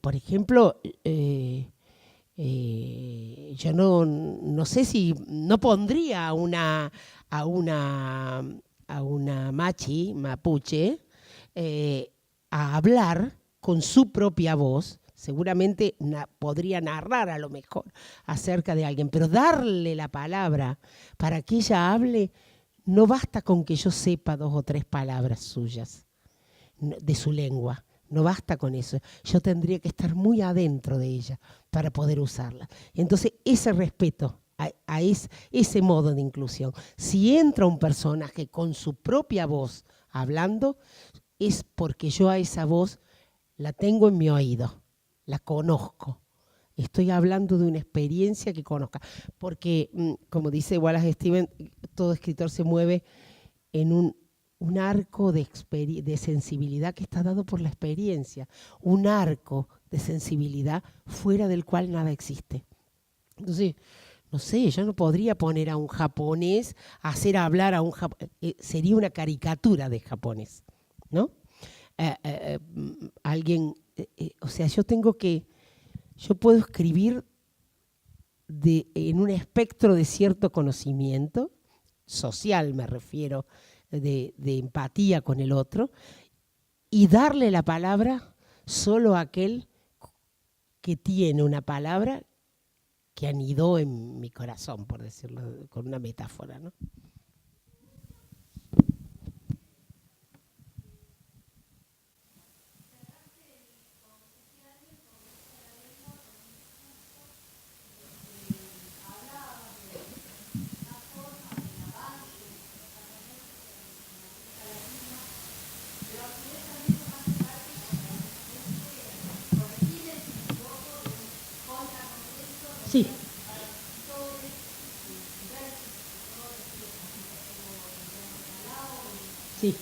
por ejemplo, yo no sé si, no pondría a una mapuche a hablar con su propia voz. Seguramente podría narrar a lo mejor acerca de alguien, pero darle la palabra para que ella hable, no basta con que yo sepa 2 o 3 palabras suyas, de su lengua. No basta con eso. Yo tendría que estar muy adentro de ella para poder usarla. Entonces, ese respeto a ese modo de inclusión. Si entra un personaje con su propia voz hablando, es porque yo a esa voz la tengo en mi oído, la conozco. Estoy hablando de una experiencia que conozca. Porque, como dice Wallace Stevens, todo escritor se mueve en un arco de sensibilidad que está dado por la experiencia, un arco de sensibilidad fuera del cual nada existe. Entonces, no sé, yo no podría poner a un japonés a hacer hablar a un japonés, sería una caricatura de japonés, ¿no? Alguien, o sea, yo puedo escribir en un espectro de cierto conocimiento, social me refiero, de empatía con el otro, y darle la palabra solo a aquel que tiene una palabra que anidó en mi corazón, por decirlo con una metáfora, ¿no? Sí. Sí.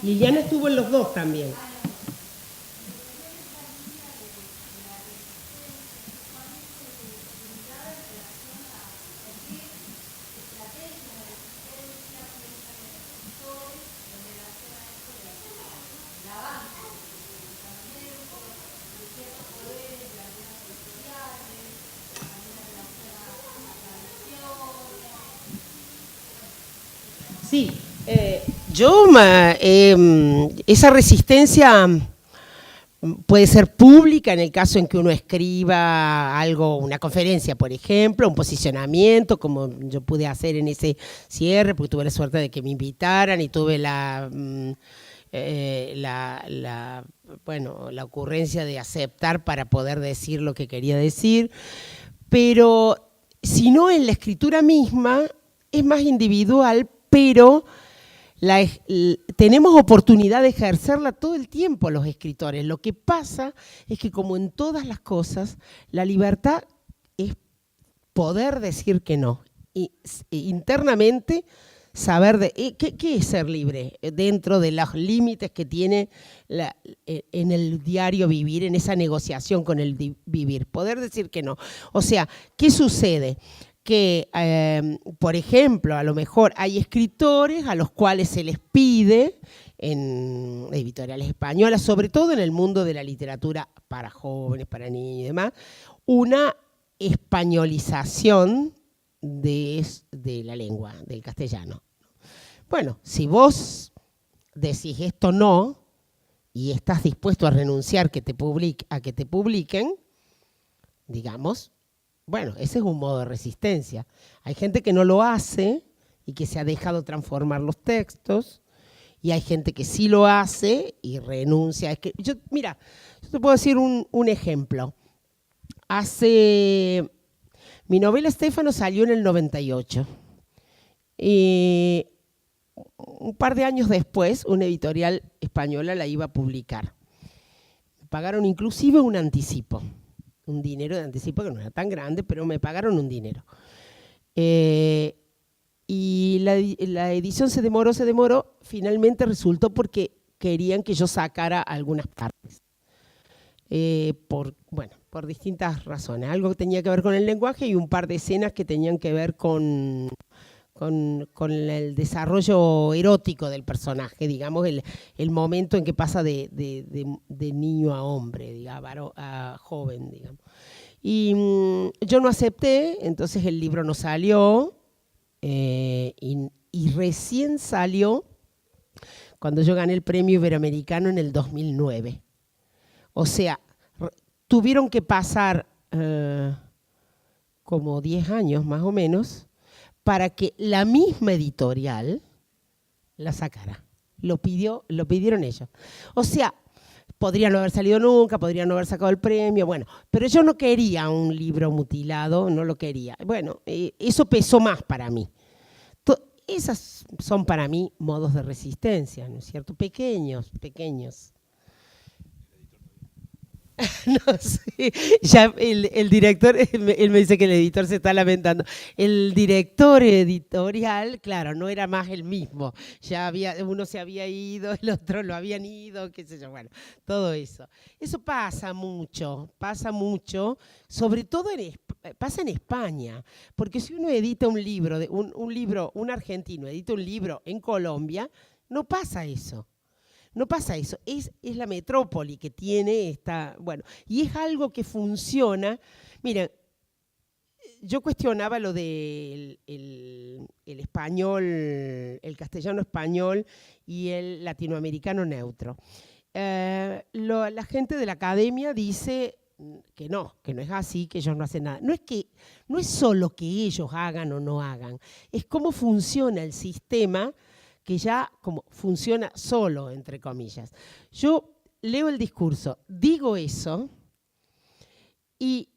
Liliana estuvo en los 2 también. Sí, esa resistencia puede ser pública en el caso en que uno escriba algo, una conferencia, por ejemplo, un posicionamiento, como yo pude hacer en ese cierre, porque tuve la suerte de que me invitaran y tuve la ocurrencia de aceptar para poder decir lo que quería decir, pero si no en la escritura misma es más individual, pero tenemos oportunidad de ejercerla todo el tiempo los escritores. Lo que pasa es que, como en todas las cosas, la libertad es poder decir que no. Y internamente saber ¿qué es ser libre? Dentro de los límites que tiene en el diario vivir, en esa negociación con el vivir. Poder decir que no. O sea, ¿qué sucede? Que, por ejemplo, a lo mejor hay escritores a los cuales se les pide en editoriales españolas, sobre todo en el mundo de la literatura para jóvenes, para niños y demás, una españolización de la lengua, del castellano. Bueno, si vos decís esto no y estás dispuesto a renunciar a que te publiquen, digamos, bueno, ese es un modo de resistencia. Hay gente que no lo hace y que se ha dejado transformar los textos, y hay gente que sí lo hace y renuncia. Mira, yo te puedo decir un ejemplo. Mi novela Estéfano salió en el 98. Y un par de años después, una editorial española la iba a publicar. Me pagaron inclusive un anticipo. Un dinero de anticipo que no era tan grande, pero me pagaron un dinero. Y la edición se demoró, finalmente resultó porque querían que yo sacara algunas partes. Por distintas razones. Algo que tenía que ver con el lenguaje y un par de escenas que tenían que ver con el desarrollo erótico del personaje, digamos, el momento en que pasa de niño a hombre, digamos, a joven, digamos. Y yo no acepté, entonces el libro no salió, y recién salió cuando yo gané el premio iberoamericano en el 2009. O sea, tuvieron que pasar como 10 años más o menos para que la misma editorial la sacara. Lo pidieron ellos. O sea, podría no haber salido nunca, podría no haber sacado el premio, bueno, pero yo no quería un libro mutilado, no lo quería. Bueno, eso pesó más para mí. Esas son para mí modos de resistencia, ¿no es cierto? Pequeños. No sé, ya el director, él me dice que el editor se está lamentando. El director editorial, claro, no era más el mismo. Ya uno se había ido, el otro lo habían ido, qué sé yo, bueno, todo eso. Eso pasa mucho, sobre todo pasa en España, porque si uno edita un libro, un argentino edita un libro en Colombia, no pasa eso. No pasa eso, es la metrópoli que tiene esta, bueno, y es algo que funciona. Miren, yo cuestionaba lo del el español, el castellano español y el latinoamericano neutro. La gente de la academia dice que no es así, que ellos no hacen nada. No es solo que ellos hagan o no hagan, es cómo funciona el sistema que ya como funciona solo, entre comillas. Yo leo el discurso, digo eso y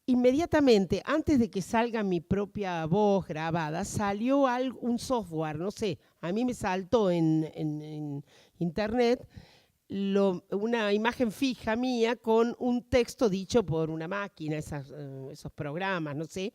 inmediatamente, antes de que salga mi propia voz grabada, salió un software, no sé, a mí me saltó en internet una imagen fija mía con un texto dicho por una máquina, esos programas, no sé,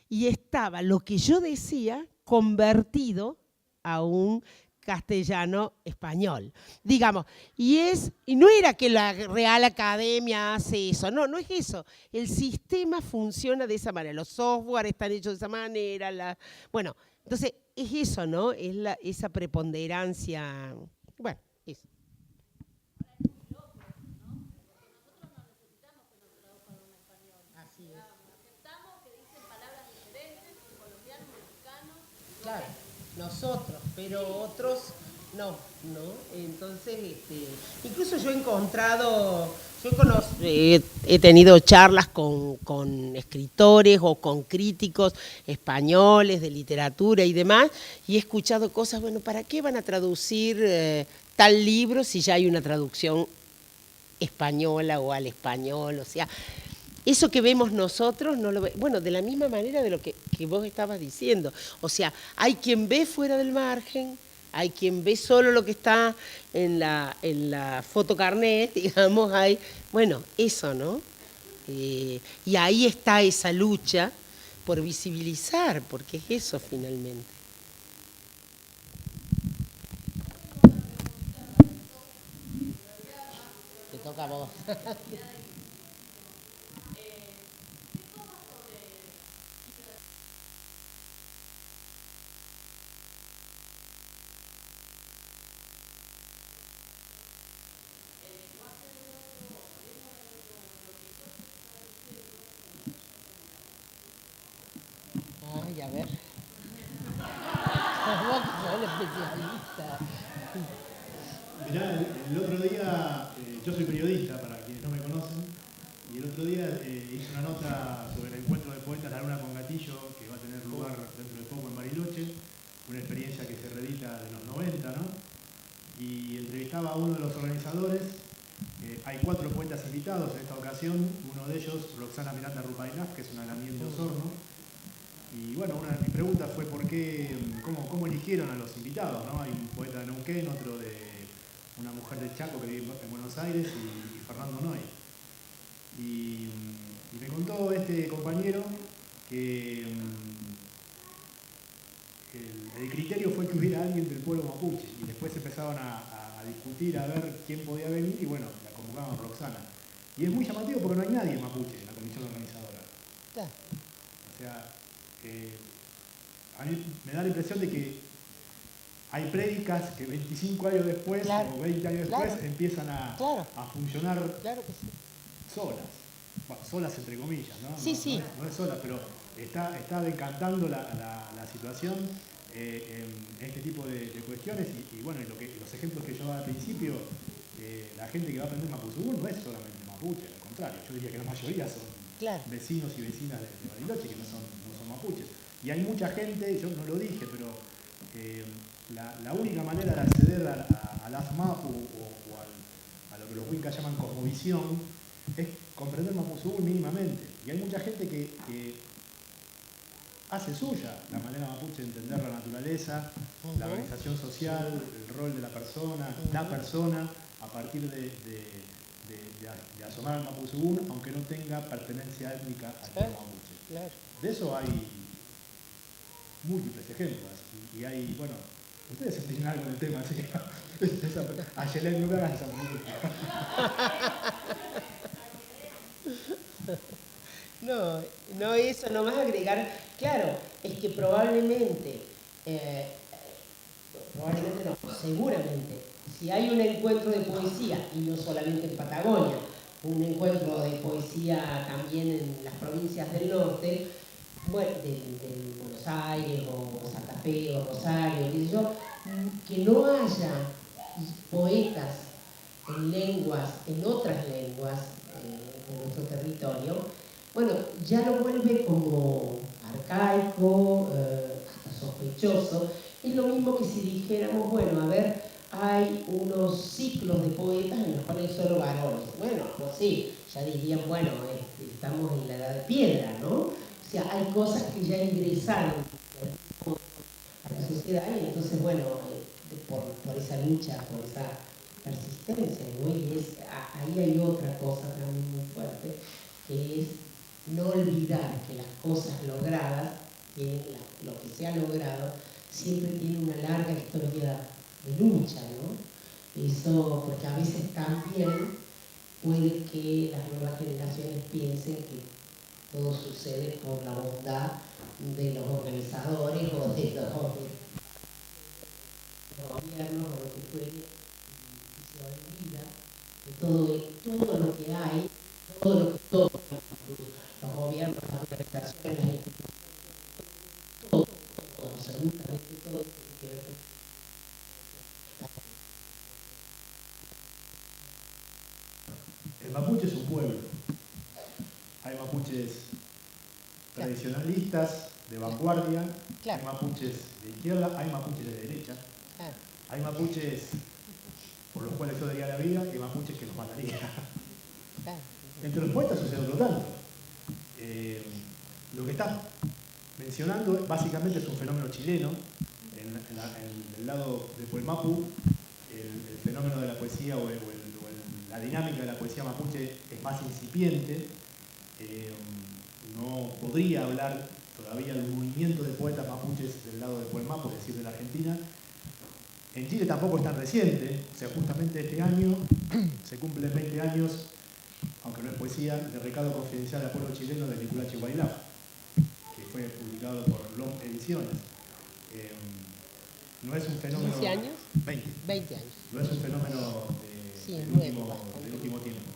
y estaba lo que yo decía convertido a un castellano español, digamos, y no era que la Real Academia hace eso, no es eso, el sistema funciona de esa manera, los software están hechos de esa manera, bueno, entonces es eso, ¿no? Es esa preponderancia, bueno, eso. Así es. Aceptamos que dicen palabras diferentes, colombiano, mexicano. Claro, nosotros, pero otros no. Entonces, incluso yo he encontrado, he tenido charlas con escritores o con críticos españoles de literatura y demás, y he escuchado cosas, bueno, ¿para qué van a traducir tal libro si ya hay una traducción española o al español? O sea, eso que vemos nosotros, no lo ve. Bueno, de la misma manera de lo que vos estabas diciendo. O sea, hay quien ve fuera del margen, hay quien ve solo lo que está en la fotocarnet, digamos, bueno, eso, ¿no? Y ahí está esa lucha por visibilizar, porque es eso finalmente. Te toca a vos. Ay, a ver. Vos que sos el especialista. Mirá, el otro día, yo soy periodista, para quienes no me conocen, y el otro día hice una nota sobre el encuentro de poetas La Luna con Gatillo, que va a tener lugar dentro de poco en Bariloche, una experiencia que se reedita de los 90, ¿no? Y entrevistaba a uno de los organizadores. Hay 4 poetas invitados en esta ocasión, uno de ellos, Roxana Miranda Rupailaz, que es una lamiel de Osorno. Y bueno, una de mis preguntas fue cómo eligieron a los invitados, ¿no? Hay un poeta de Neuquén, otro de una mujer del Chaco que vive en Buenos Aires y Fernando Noy. Y me contó este compañero que el criterio fue que hubiera alguien del pueblo mapuche, y después empezaron a discutir, a ver quién podía venir, y bueno, la convocaban a Roxana. Y es muy llamativo porque no hay nadie mapuche en la comisión organizadora. Claro. O sea, a mí me da la impresión de que hay prédicas que 25 años después, claro, o 20 años después, claro, empiezan a funcionar claro que sí. solas. Bueno, solas entre comillas, ¿no? Sí, no, sí. No es sola, pero está decantando la situación en este tipo de cuestiones. Y bueno, los ejemplos que yo daba al principio, la gente que va a aprender Mapuzungún no es solamente mapuche, al contrario, yo diría que la mayoría son vecinos y vecinas de Bariloche que no son mapuches. Y hay mucha gente, yo no lo dije, pero la única manera de acceder a las MAPU o a lo que los Wincas llaman cosmovisión es comprender Mapuzungún mínimamente. Y hay mucha gente que hace suya la manera mapuche de entender la naturaleza, la organización social, el rol de la persona, a partir de asomar al Mapuzungún, aunque no tenga pertenencia étnica al pueblo mapuche. Claro. De eso hay múltiples ejemplos. Y hay, bueno, ustedes entienden algo del tema, así que a Yelén no me hagas esa pregunta. No, eso, nomás agregar, claro, es que probablemente no, seguramente, si hay un encuentro de poesía, y no solamente en Patagonia, un encuentro de poesía también en las provincias del norte, bueno, de Buenos Aires, o Santa Fe, o Rosario, qué sé yo, que no haya poetas en otras lenguas de nuestro territorio, bueno, ya lo vuelve como arcaico, hasta sospechoso. Es lo mismo que si dijéramos, bueno, a ver, hay unos ciclos de poetas en los cuales hay solo varones. Bueno, pues sí, ya dirían, bueno, estamos en la edad de piedra, ¿no? O sea, hay cosas que ya ingresaron a la sociedad y entonces, bueno, por esa lucha, por esa persistencia, ¿no? Y ahí hay otra cosa también muy fuerte, que es no olvidar que las cosas logradas, lo que se ha logrado, siempre tiene una larga historia de lucha, ¿no? Eso, porque a veces también puede que las nuevas generaciones piensen que todo sucede por la bondad de los organizadores o de los gobiernos o lo que fuere, y se olvida de todo lo que hay, todos los gobiernos, las organizaciones, las instituciones, todo, absolutamente todo tiene que ver con el mapuche es un pueblo. Hay mapuches tradicionalistas, de vanguardia, hay mapuches de izquierda, hay mapuches de derecha, hay mapuches por los cuales yo daría la vida y hay mapuches que los mataría. Entre los poetas sucede otro tanto. Lo que estás mencionando básicamente es un fenómeno chileno. En el lado de Puelmapu, el fenómeno de la poesía o la dinámica de la poesía mapuche es más incipiente. No podría hablar todavía del movimiento de poetas mapuches del lado de Puelmapu, es decir, de la Argentina. En Chile tampoco es tan reciente, o sea, justamente este año se cumplen 20 años, aunque no es poesía, de Recado Confidencial al Pueblo Chileno de Nicolás Chihuahilá, que fue publicado por LOM Ediciones. No es un fenómeno... ¿15 años? 20. 20 años. No es un fenómeno del último tiempo.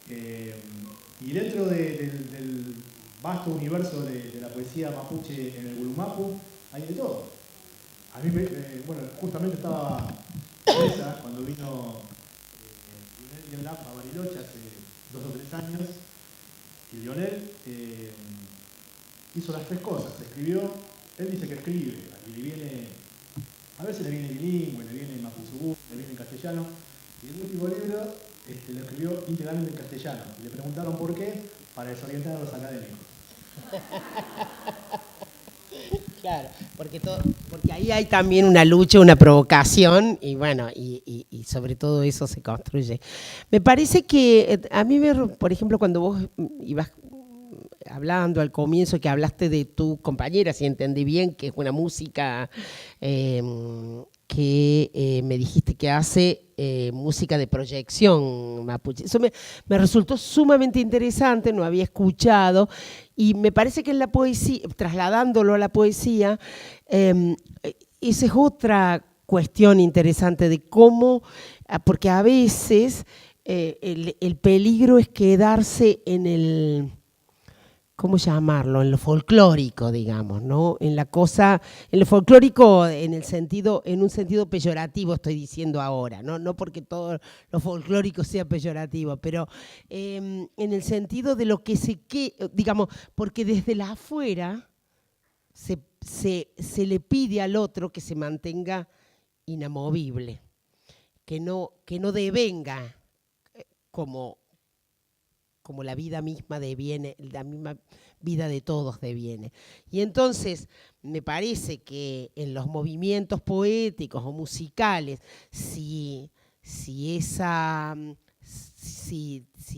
Y dentro del vasto universo de la poesía mapuche en el Gulumapu, hay de todo. A mí, bueno, justamente estaba en esa cuando vino Lionel Lap a Bariloche hace 2 o 3 años, y Lionel hizo las 3 cosas. Escribió, él dice que escribe, y le viene, a veces le viene bilingüe, le viene en mapuzungún, le viene en castellano, y el último libro lo escribió íntegramente en castellano. Y le preguntaron por qué, para desorientar a los académicos. Claro, porque ahí hay también una lucha, una provocación, y bueno, y sobre todo eso se construye. Me parece que a mí, por ejemplo, cuando vos ibas hablando al comienzo, que hablaste de tu compañera, si entendí bien, que es una música que me dijiste que hace música de proyección mapuche. Eso me resultó sumamente interesante, no había escuchado, y me parece que en la poesía, trasladándolo a la poesía, esa es otra cuestión interesante de cómo, porque a veces el peligro es quedarse en el, ¿cómo llamarlo? En lo folclórico, digamos, ¿no? En la cosa, en lo folclórico en el sentido, en un sentido peyorativo estoy diciendo ahora, ¿no? No porque todo lo folclórico sea peyorativo, pero en el sentido de lo que digamos, porque desde la afuera se le pide al otro que se mantenga inamovible, que no devenga como la vida misma deviene, la misma vida de todos deviene. Y entonces me parece que en los movimientos poéticos o musicales, si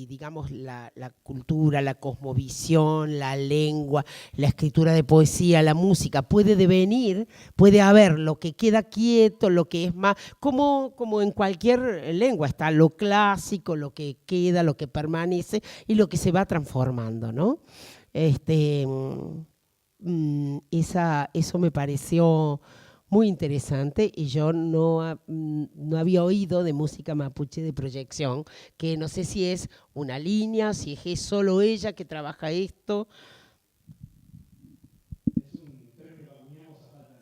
digamos la cultura, la cosmovisión, la lengua, la escritura de poesía, la música, puede devenir, puede haber lo que queda quieto, lo que es más, como en cualquier lengua, está lo clásico, lo que queda, lo que permanece y lo que se va transformando, ¿no? Eso me pareció muy interesante, y yo no había oído de música mapuche de proyección, que no sé si es una línea, si es solo ella que trabaja esto.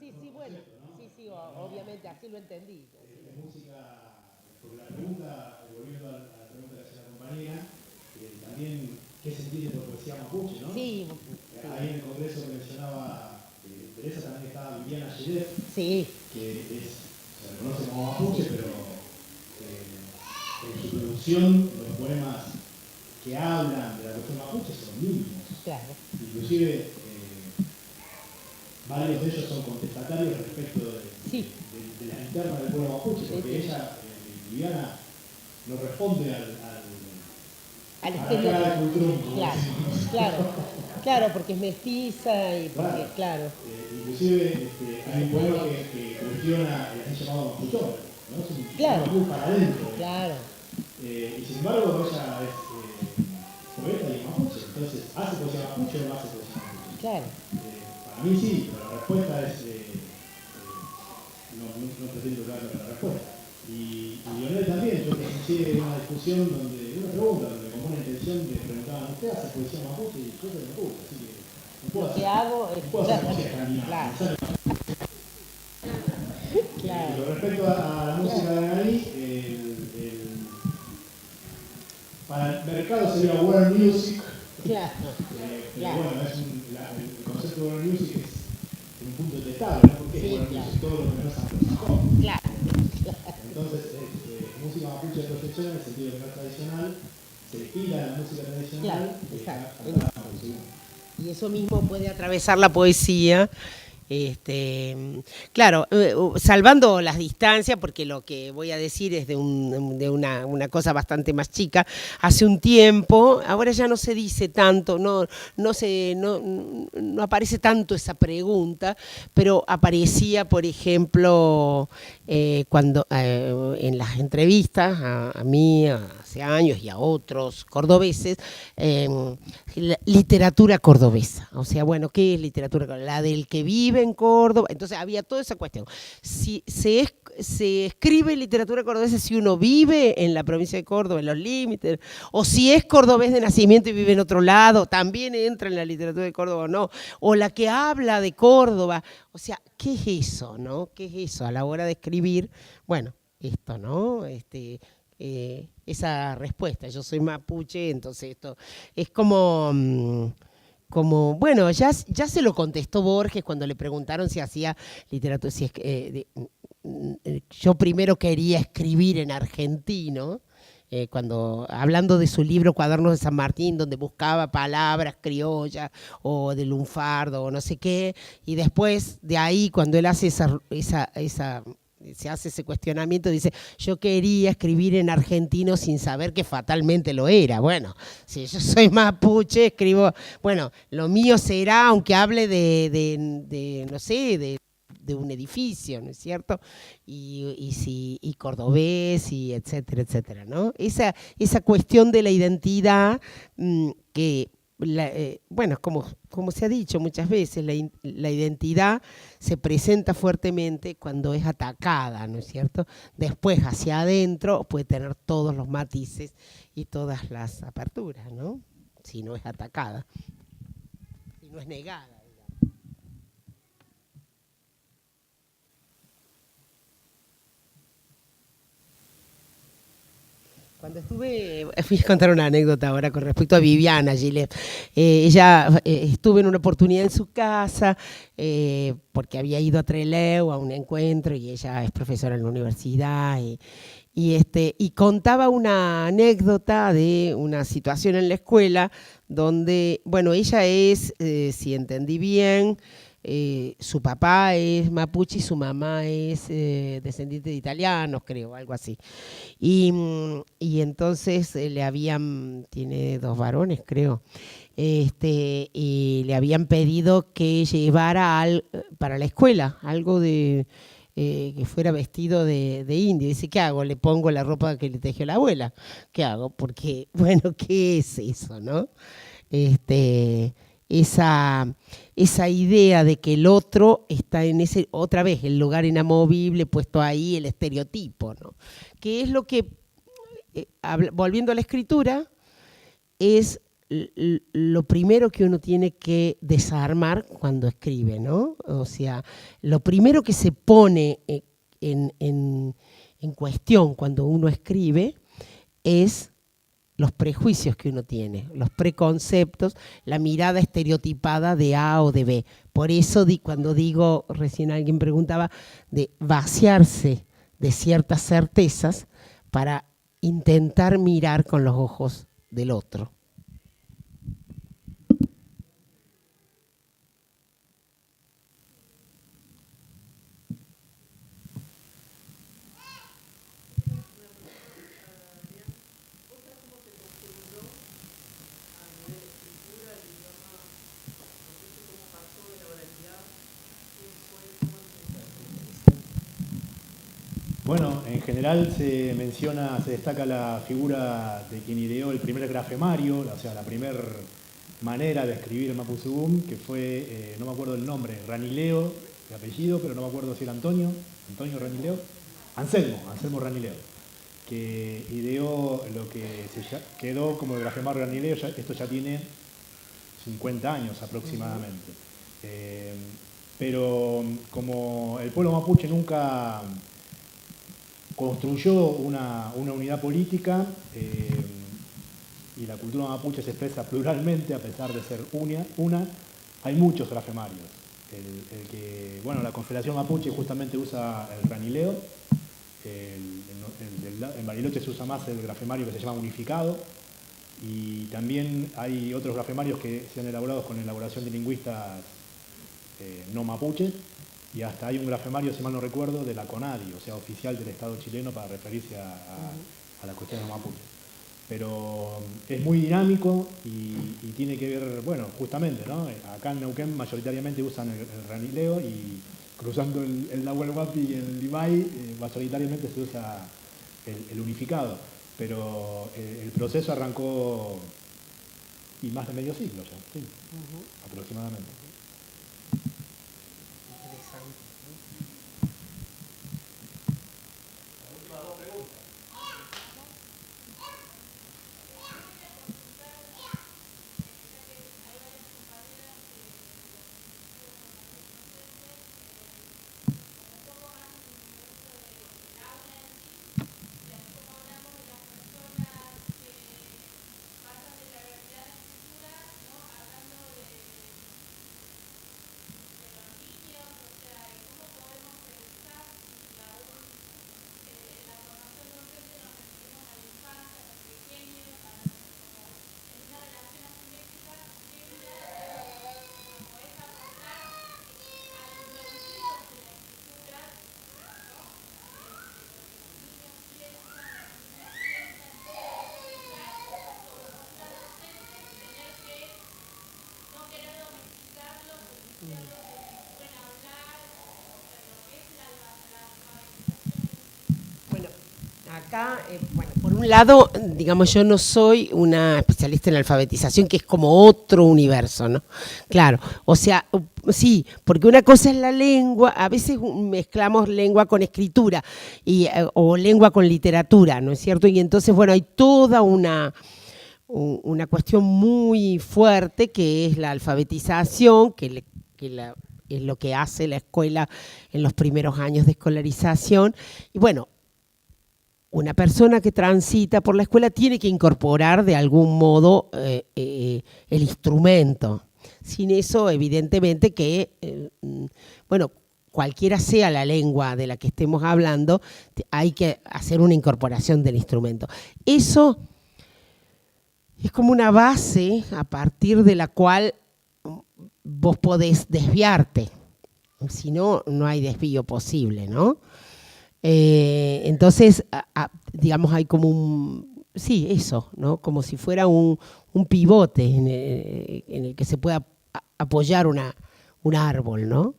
Sí, bueno, sí, obviamente, así lo entendí. De música, porque la pregunta, volviendo a la pregunta que hacía la compañera, también, ¿qué se entiende por poesía mapuche, no? Sí. Ahí en el congreso que mencionaba Teresa, también estaba Viviana Gilet, sí, que se reconoce como mapuche, pero en su producción los poemas que hablan de la cuestión mapuche son mínimos. claro. Inclusive varios de ellos son contestatarios respecto de las internas del pueblo mapuche, porque ella, Viviana, no responde a la cara de cultura. Claro, porque es mestiza y porque, claro. Inclusive hay un pueblo que cuestiona el así llamado mapuchón, ¿no? Es un pueblo para adentro. Claro. Y sin embargo ella es poeta y mapuche, entonces ¿hace poesía mapuche o no hace poesía mapuche? Claro. Para mí sí, pero la respuesta es no pretendo darle la respuesta. Y Lionel también, yo presencié una discusión una pregunta donde con buena intención le preguntaban, ¿usted hace poesía mapuche? Y yo soy mapuche, así que no puedo hacer, poesía escandinava. Claro. Pero respecto a la música de Analí, para el mercado sería world music. Claro. Bueno, el concepto de world music es un punto detestable, ¿no? Porque es world music, todo lo que no es anglosajón. Claro. Entonces, música mapuche de proyección, en el sentido que no es tradicional, se inspira en la música tradicional. Exacto. Y eso mismo puede atravesar la poesía. Claro, salvando las distancias, porque lo que voy a decir es de una cosa bastante más chica. Hace un tiempo, ahora ya no se dice tanto, no aparece tanto esa pregunta, pero aparecía, por ejemplo, cuando en las entrevistas a mí hace años y a otros cordobeses, literatura cordobesa. O sea, bueno, ¿qué es literatura cordobesa? La del que vive en Córdoba. Entonces había toda esa cuestión. Si se escribe literatura cordobesa si uno vive en la provincia de Córdoba, en los límites, o si es cordobés de nacimiento y vive en otro lado, también entra en la literatura de Córdoba o no, o la que habla de Córdoba. O sea, ¿qué es eso, no? ¿Qué es eso a la hora de escribir? Bueno, esto, ¿no? Esa respuesta. Yo soy mapuche, entonces esto es como bueno, ya se lo contestó Borges cuando le preguntaron si hacía literatura. Yo primero quería escribir en argentino, hablando de su libro Cuadernos de San Martín, donde buscaba palabras criollas o de lunfardo o no sé qué, y después de ahí, cuando él hace esa se hace ese cuestionamiento, dice, yo quería escribir en argentino sin saber que fatalmente lo era. Bueno, si yo soy mapuche, escribo, bueno, lo mío será, aunque hable no sé, de un edificio, ¿no es cierto? Y cordobés, y etcétera, etcétera, ¿no? Esa cuestión de la identidad que... bueno, como se ha dicho muchas veces, la identidad se presenta fuertemente cuando es atacada, ¿no es cierto? Después, hacia adentro, puede tener todos los matices y todas las aperturas, ¿no? Si no es atacada, si no es negada. Cuando fui a contar una anécdota ahora con respecto a Viviana Gilet. Ella estuve en una oportunidad en su casa porque había ido a Trelew a un encuentro y ella es profesora en la universidad y contaba una anécdota de una situación en la escuela donde, bueno, ella es, si entendí bien, su papá es mapuche y su mamá es descendiente de italianos, creo, algo así. Y entonces tiene 2 varones, creo, y le habían pedido que llevara para la escuela algo que fuera vestido de indio. Dice, ¿qué hago? Le pongo la ropa que le tejió la abuela. ¿Qué hago? Porque, bueno, ¿qué es eso, no? Esa idea de que el otro está en ese, otra vez, el lugar inamovible, puesto ahí el estereotipo, ¿no? Que es lo que, volviendo a la escritura, es lo primero que uno tiene que desarmar cuando escribe, ¿no? O sea, lo primero que se pone en cuestión cuando uno escribe es los prejuicios que uno tiene, los preconceptos, la mirada estereotipada de A o de B. Por eso cuando digo, recién alguien preguntaba, de vaciarse de ciertas certezas para intentar mirar con los ojos del otro. Bueno, en general se destaca la figura de quien ideó el primer grafemario, o sea, la primera manera de escribir el Mapuzugún, que fue, no me acuerdo el nombre, Ranileo, de apellido, pero no me acuerdo si era Antonio Ranileo, Anselmo Ranileo, que ideó lo que quedó como el grafemario Ranileo. Esto ya tiene 50 años aproximadamente. Pero como el pueblo mapuche nunca construyó una unidad política y la cultura mapuche se expresa pluralmente a pesar de ser una, hay muchos grafemarios. Bueno, la Confederación Mapuche justamente usa el ranileo, en Bariloche se usa más el grafemario que se llama unificado, y también hay otros grafemarios que se han elaborado con elaboración de lingüistas no mapuche, y hasta hay un grafemario, si mal no recuerdo, de la CONADI, o sea, oficial del Estado chileno para referirse a la cuestión de mapuche. Pero es muy dinámico y tiene que ver, bueno, justamente, ¿no? Acá en Neuquén mayoritariamente usan el ranileo, y cruzando el Nahuel Huapi y el Limay, mayoritariamente se usa el unificado. Pero el proceso arrancó y más de medio siglo ya, sí, aproximadamente. Bueno, acá, bueno, por un lado, digamos, yo no soy una especialista en alfabetización, que es como otro universo, ¿no? Claro, o sea, sí, porque una cosa es la lengua, a veces mezclamos lengua con escritura o lengua con literatura, ¿no es cierto? Y entonces, bueno, hay toda una cuestión muy fuerte que es la alfabetización, es lo que hace la escuela en los primeros años de escolarización. Y bueno, una persona que transita por la escuela tiene que incorporar de algún modo el instrumento. Sin eso, evidentemente que, bueno, cualquiera sea la lengua de la que estemos hablando, hay que hacer una incorporación del instrumento. Eso es como una base a partir de la cual vos podés desviarte. Si no, no hay desvío posible, ¿no? Entonces, digamos, hay como sí, eso, ¿no? Como si fuera un pivote en el que se pueda apoyar un árbol, ¿no?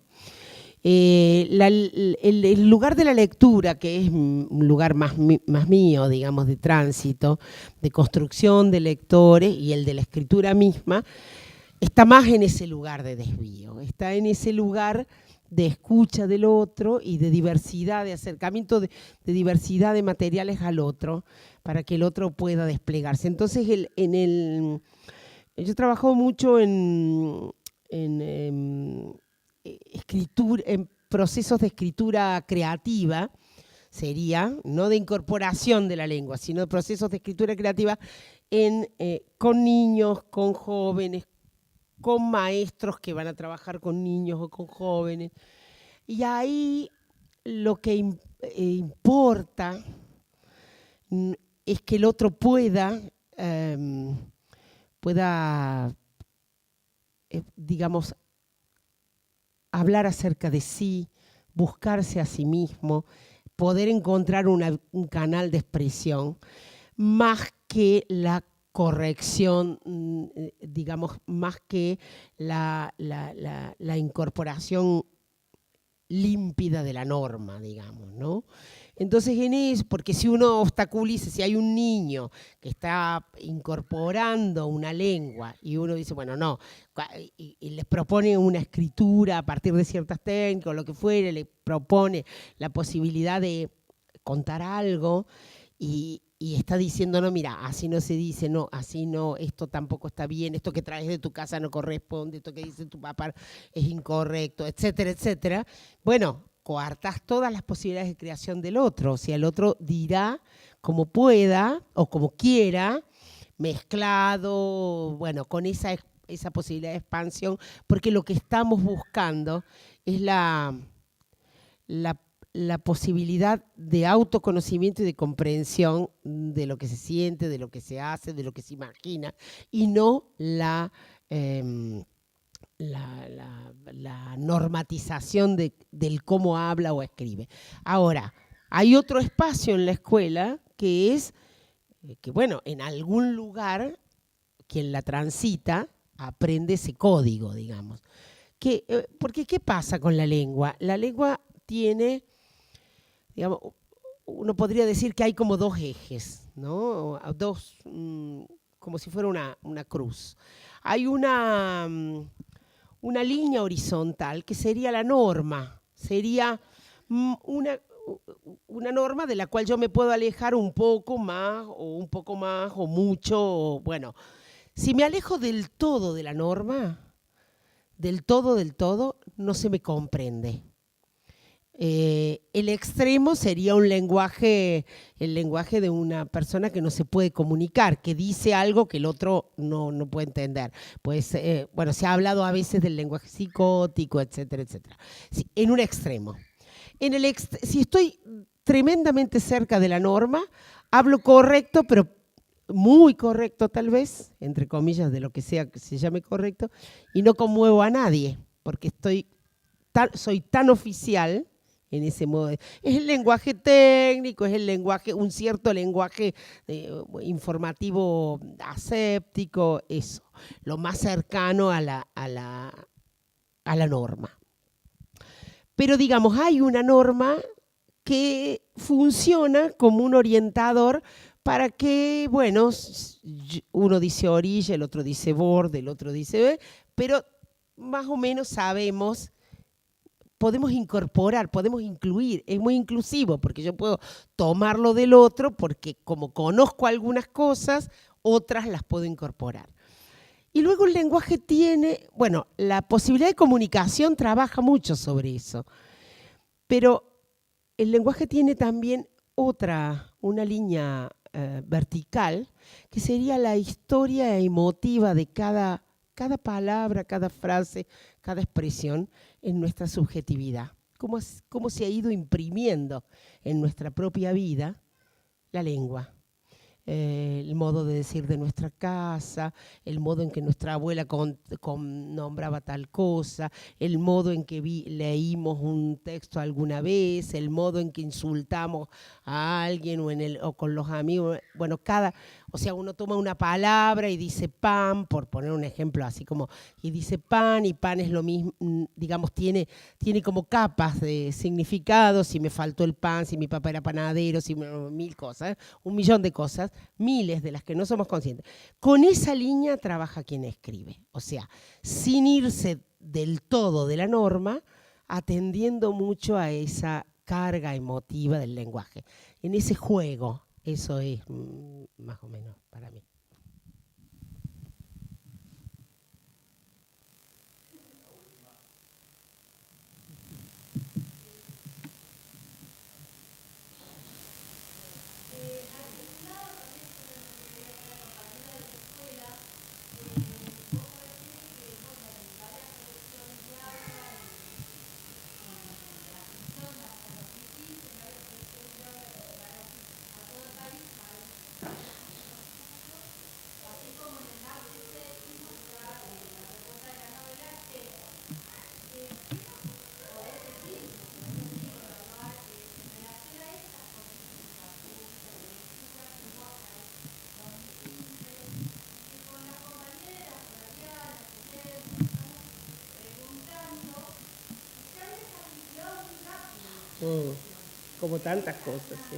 El lugar de la lectura, que es un lugar más mío, digamos, de tránsito, de construcción de lectores, y el de la escritura misma, está más en ese lugar de desvío, está en ese lugar de escucha del otro y de diversidad, de acercamiento, de diversidad de materiales al otro, para que el otro pueda desplegarse. Entonces, yo trabajo mucho en escritura, en procesos de escritura creativa, sería, no de incorporación de la lengua, sino de procesos de escritura creativa con niños, con jóvenes, con maestros que van a trabajar con niños o con jóvenes. Y ahí lo que importa es que el otro pueda digamos, hablar acerca de sí, buscarse a sí mismo, poder encontrar un canal de expresión, más que la corrección, digamos, más que la incorporación límpida de la norma, digamos, ¿no? Entonces, porque si uno obstaculiza, si hay un niño que está incorporando una lengua y uno dice, bueno, no, y les propone una escritura a partir de ciertas técnicas o lo que fuere, le propone la posibilidad de contar algo y está diciendo, no, mira, así no se dice, no, así no, esto tampoco está bien, esto que traes de tu casa no corresponde, esto que dice tu papá es incorrecto, etcétera, etcétera. Bueno, coartás todas las posibilidades de creación del otro, o sea, el otro dirá como pueda o como quiera, mezclado, bueno, con esa posibilidad de expansión, porque lo que estamos buscando es la posibilidad de autoconocimiento y de comprensión de lo que se siente, de lo que se hace, de lo que se imagina, y no la normatización del cómo habla o escribe. Ahora, hay otro espacio en la escuela que es que, bueno, en algún lugar quien la transita aprende ese código, digamos. Porque, ¿qué pasa con la lengua? La lengua tiene, digamos, uno podría decir que hay como dos ejes, ¿no? Dos, como si fuera una cruz. Hay una línea horizontal que sería la norma, sería una norma de la cual yo me puedo alejar un poco más o mucho, o, bueno, si me alejo del todo de la norma, del todo, no se me comprende. El extremo sería el lenguaje de una persona que no se puede comunicar, que dice algo que el otro no puede entender. Pues, bueno, se ha hablado a veces del lenguaje psicótico, etcétera, etcétera. Sí, en un extremo. Si estoy tremendamente cerca de la norma, hablo correcto, pero muy correcto tal vez, entre comillas, de lo que sea que se llame correcto, y no conmuevo a nadie, porque soy tan oficial en ese modo. Es el lenguaje técnico, es un cierto lenguaje informativo aséptico, eso, lo más cercano a a la norma. Pero digamos, hay una norma que funciona como un orientador para que, bueno, uno dice orilla, el otro dice borde, el otro dice, pero más o menos sabemos, podemos incorporar, podemos incluir, es muy inclusivo porque yo puedo tomarlo del otro porque como conozco algunas cosas, otras las puedo incorporar. Y luego el lenguaje tiene, bueno, la posibilidad de comunicación trabaja mucho sobre eso, pero el lenguaje tiene también una línea vertical, que sería la historia emotiva de cada palabra, cada frase, cada expresión en nuestra subjetividad. Cómo se ha ido imprimiendo en nuestra propia vida la lengua. El modo de decir de nuestra casa, el modo en que nuestra abuela nombraba tal cosa, el modo en que leímos un texto alguna vez, el modo en que insultamos a alguien o con los amigos. Bueno, o sea, uno toma una palabra y dice pan, por poner un ejemplo así como, y dice pan, y pan es lo mismo, digamos, tiene como capas de significado, si me faltó el pan, si mi papá era panadero, si mil cosas, un millón de cosas, miles de las que no somos conscientes. Con esa línea trabaja quien escribe, o sea, sin irse del todo de la norma, atendiendo mucho a esa carga emotiva del lenguaje, en ese juego. Eso es más o menos para mí. Como tantas cosas, sí.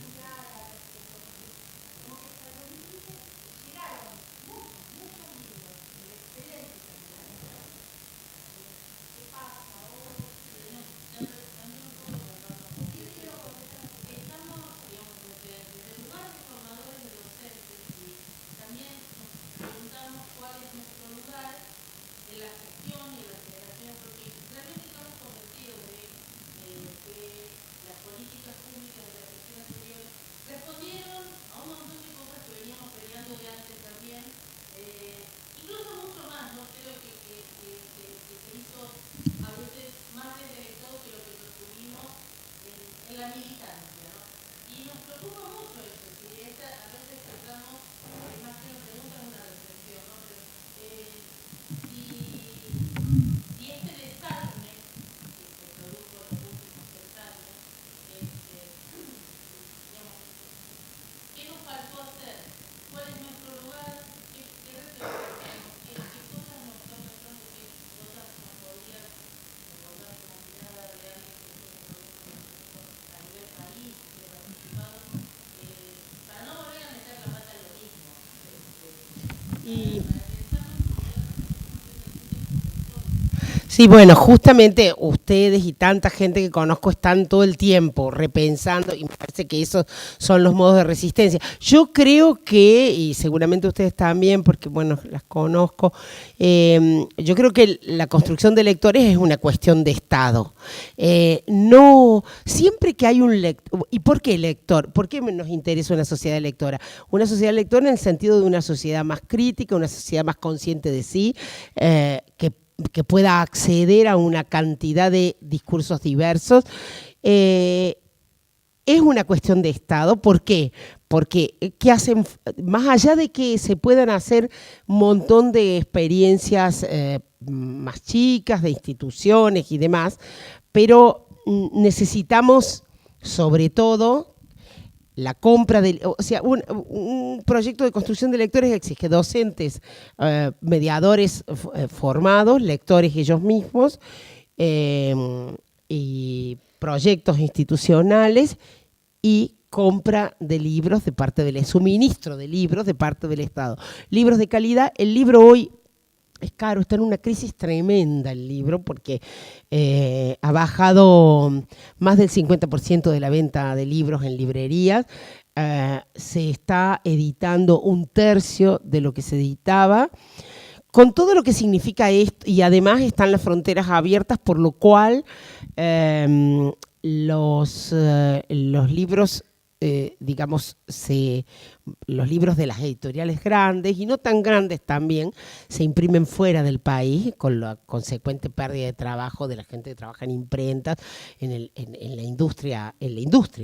Sí, bueno, justamente ustedes y tanta gente que conozco están todo el tiempo repensando y me parece que esos son los modos de resistencia. Yo creo que, y seguramente ustedes también, porque bueno, las conozco, yo creo que la construcción de lectores es una cuestión de Estado. No, siempre que hay un lector, ¿y por qué lector? ¿Por qué nos interesa una sociedad lectora? Una sociedad lectora en el sentido de una sociedad más crítica, una sociedad más consciente de sí, que pueda acceder a una cantidad de discursos diversos. Es una cuestión de Estado. ¿Por qué? Porque ¿qué hacen? Más allá de que se puedan hacer un montón de experiencias más chicas, de instituciones y demás, pero necesitamos, sobre todo, la compra de, o sea, un proyecto de construcción de lectores exige docentes, mediadores formados, lectores ellos mismos, y proyectos institucionales y compra de libros de parte del suministro de libros de parte del Estado. Libros de calidad. El libro hoy es caro, está en una crisis tremenda el libro porque ha bajado más del 50% de la venta de libros en librerías. Se está editando un tercio de lo que se editaba, con todo lo que significa esto, y además están las fronteras abiertas, por lo cual los libros, digamos, los libros de las editoriales grandes y no tan grandes también se imprimen fuera del país, con la consecuente pérdida de trabajo de la gente que trabaja en imprentas, en la industria,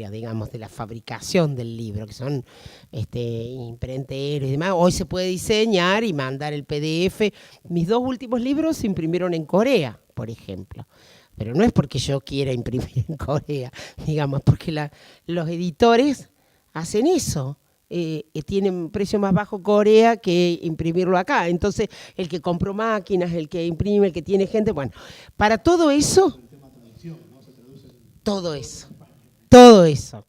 digamos, de la fabricación del libro, que son imprenteros y demás. Hoy se puede diseñar y mandar el PDF. Mis 2 últimos libros se imprimieron en Corea, por ejemplo. Pero no es porque yo quiera imprimir en Corea, digamos, porque los editores hacen eso. Tienen precio más bajo Corea que imprimirlo acá. Entonces, el que compró máquinas, el que imprime, el que tiene gente, bueno, para todo eso, todo eso,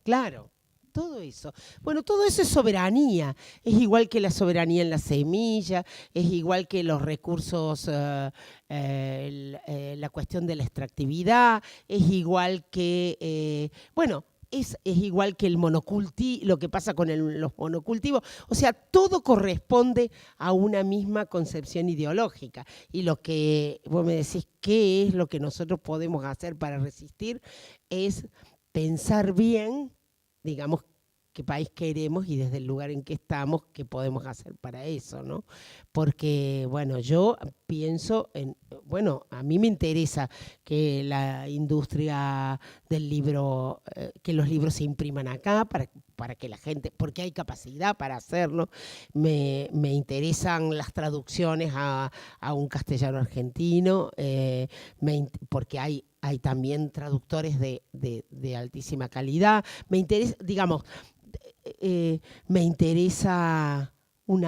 claro. Todo eso. Bueno, todo eso es soberanía. Es igual que la soberanía en la semilla, es igual que los recursos, la cuestión de la extractividad, es igual que, es igual que el monocultivo, lo que pasa con los monocultivos. O sea, todo corresponde a una misma concepción ideológica. Y lo que vos me decís, ¿qué es lo que nosotros podemos hacer para resistir? Es pensar bien, digamos, qué país queremos y desde el lugar en que estamos, qué podemos hacer para eso, ¿no? Porque, bueno, yo pienso a mí me interesa que la industria del libro, que los libros se impriman acá para que la gente, porque hay capacidad para hacerlo. Me interesan las traducciones a un castellano argentino, porque hay también traductores de altísima calidad. Me interesa, digamos, me interesa un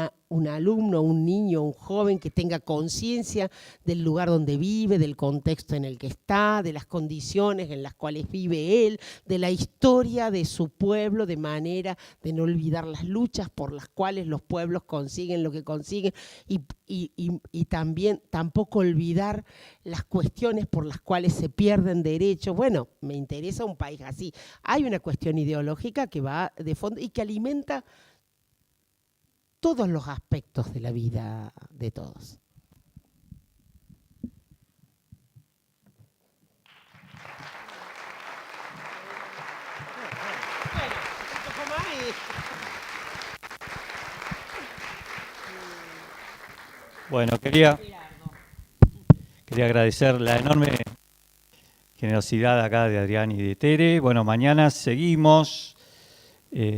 alumno, un niño, un joven que tenga conciencia del lugar donde vive, del contexto en el que está, de las condiciones en las cuales vive él, de la historia de su pueblo, de manera de no olvidar las luchas por las cuales los pueblos consiguen lo que consiguen y también tampoco olvidar las cuestiones por las cuales se pierden derechos. Bueno, me interesa un país así. Hay una cuestión ideológica que va de fondo y que alimenta todos los aspectos de la vida de todos. Bueno, quería agradecer la enorme generosidad acá de Adrián y de Tere. Bueno, mañana seguimos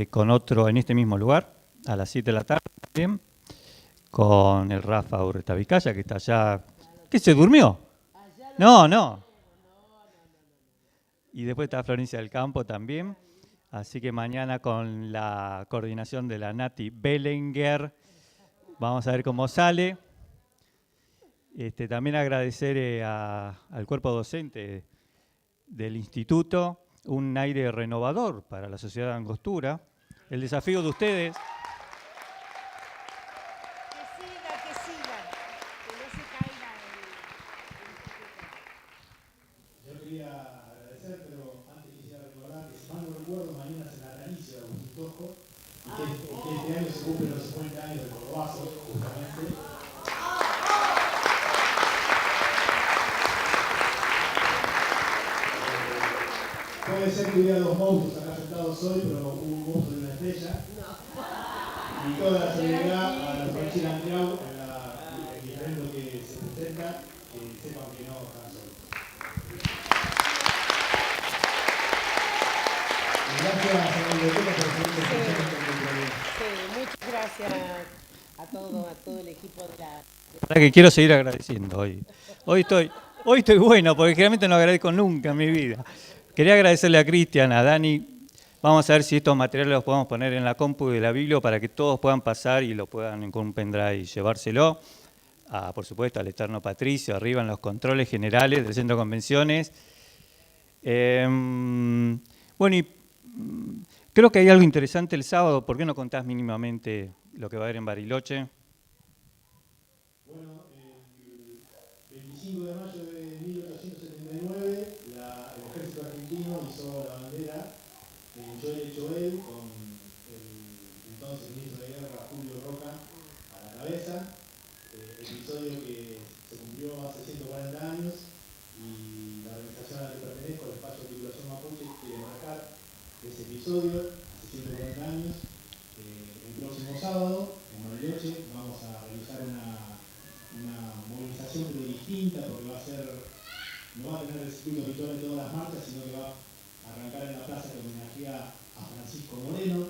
con otro en este mismo lugar, a las 7 de la tarde también, con el Rafa Urreta Vizcaya, que está allá. ¿Qué, se durmió? No. Y después está Florencia del Campo también. Así que mañana con la coordinación de la Nati Belenguer, vamos a ver cómo sale. También agradecer al cuerpo docente del instituto, un aire renovador para la sociedad de Angostura. El desafío de ustedes. Que siga, que no se caiga el instituto. Yo quería agradecer, pero antes quisiera recordar que, si mal no recuerdo, mañana es el natalicio de Agustín Tosco, y que este año se cumplen los 50 años del Cordobazo, justamente. Puede ser que hubiera 2 monstruos acá sentados hoy, pero hubo un monstruo y una estrella. Y toda la solidaridad a la Franchina Andreau, en el diferendo que se presenta, que sepan que no están solos. Gracias a la biblioteca por muchas gracias a todo el equipo de la... La que quiero seguir agradeciendo hoy. Hoy estoy bueno, porque generalmente no agradezco nunca en mi vida. Quería agradecerle a Cristian, a Dani. Vamos a ver si estos materiales los podemos poner en la compu de la Biblio para que todos puedan pasar y lo puedan con un pendrive y llevárselo. por supuesto, al eterno Patricio, arriba en los controles generales del Centro de Convenciones. Bueno, y creo que hay algo interesante el sábado. ¿Por qué no contás mínimamente lo que va a haber en Bariloche? Bueno, el 25 de mayo de 1879, el ejército argentino hizo la bandera en Choel con el entonces ministro de Guerra, Julio Roca, a la cabeza. Episodio que se cumplió hace 140 años y la organización a la que pertenezco, el Espacio de Articulación Mapuche, quiere marcar ese episodio hace 140 años. El próximo sábado, en Bariloche, vamos a realizar una movilización pero distinta, porque no va a tener el circuito habitual de todas las marchas, sino que va a arrancar en la plaza que homenajea a Francisco Moreno,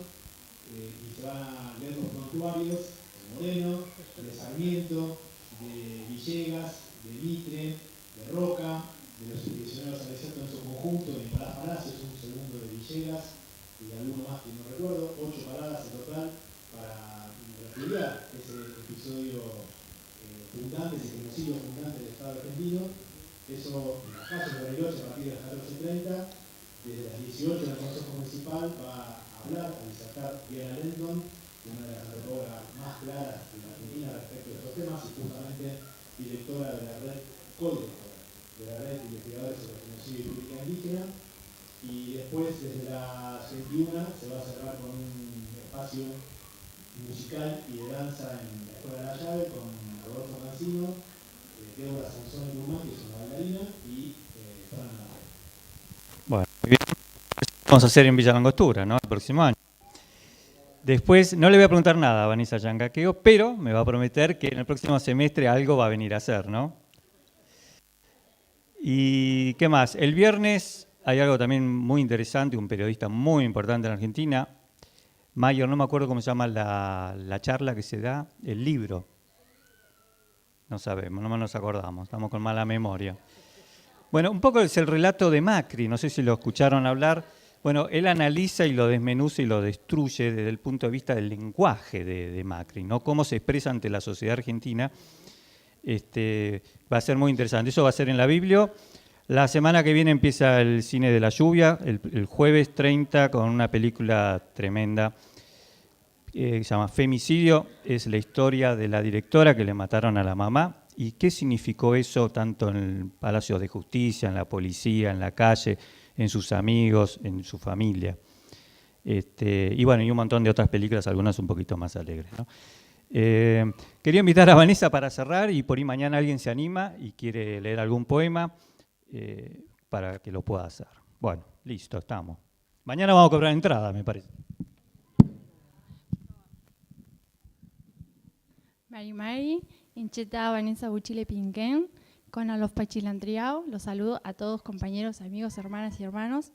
y se van a leer los prontuarios de Moreno, de Sarmiento, de Villegas, de Mitre, de Roca, de los prisioneros al desierto en su conjunto, de Nicolás Palacios, un segundo de Villegas, y de alguno más que no recuerdo, 8 paradas en total para estudiar ese episodio fundante, ese genocidio fundante del Estado argentino. Eso en las calles de Bariloche a partir de las 14:30, desde las 18 en el Consejo Municipal va a hablar, a disertar Diana Lenton, una de las antropólogas más claras de la Argentina respecto a estos temas, y justamente directora de la red, co-directora de la red de investigadores sobre genocidio y política indígena. Y después, desde las 21, se va a cerrar con un espacio musical y de danza en la Escuela de la Llave con Rodolfo Cancino, Débora Sansón Guzmán, que es una bailarina, y Fran Navarro. Bueno, muy bien. Vamos a hacer en Villa Langostura, ¿no? El próximo año. Después, no le voy a preguntar nada a Vanessa Yangaqueo, pero me va a prometer que en el próximo semestre algo va a venir a hacer, ¿no? ¿Y qué más? El viernes hay algo también muy interesante, un periodista muy importante en Argentina, Mayer, no me acuerdo cómo se llama la charla que se da, el libro. No sabemos, no nos acordamos, estamos con mala memoria. Bueno, un poco es el relato de Macri, no sé si lo escucharon hablar. Bueno, él analiza y lo desmenuza y lo destruye desde el punto de vista del lenguaje de Macri, ¿no? Cómo se expresa ante la sociedad argentina. Va a ser muy interesante. Eso va a ser en la Biblia. La semana que viene empieza el Cine de la Lluvia, el jueves 30, con una película tremenda que se llama Femicidio. Es la historia de la directora que le mataron a la mamá. ¿Y qué significó eso tanto en el Palacio de Justicia, en la policía, en la calle, en sus amigos, en su familia? Y bueno, y un montón de otras películas, algunas un poquito más alegres, ¿no? Quería invitar a Vanessa para cerrar y por ahí mañana alguien se anima y quiere leer algún poema para que lo pueda hacer. Bueno, listo, estamos. Mañana vamos a cobrar entrada, me parece. Mari, Incheta Vanessa Buchile Pinquén, con Alof Pachilantriao. Los saludo a todos, compañeros, amigos, hermanas y hermanos.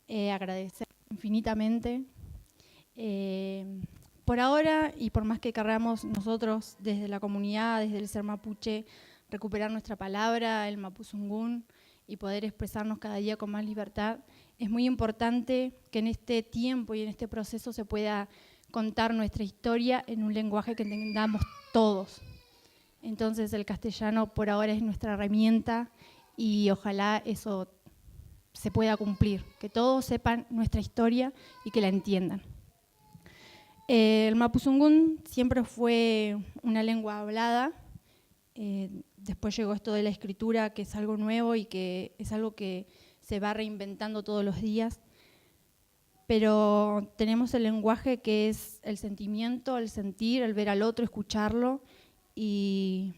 Agradecer infinitamente. Por ahora, y por más que queramos nosotros desde la comunidad, desde el ser mapuche, recuperar nuestra palabra, el mapuzungún, y poder expresarnos cada día con más libertad, es muy importante que en este tiempo y en este proceso se pueda contar nuestra historia en un lenguaje que entendamos todos. Entonces el castellano por ahora es nuestra herramienta y ojalá eso se pueda cumplir, que todos sepan nuestra historia y que la entiendan. El mapuzungún siempre fue una lengua hablada, después llegó esto de la escritura, que es algo nuevo y que es algo que se va reinventando todos los días, pero tenemos el lenguaje que es el sentimiento, el sentir, el ver al otro, escucharlo, y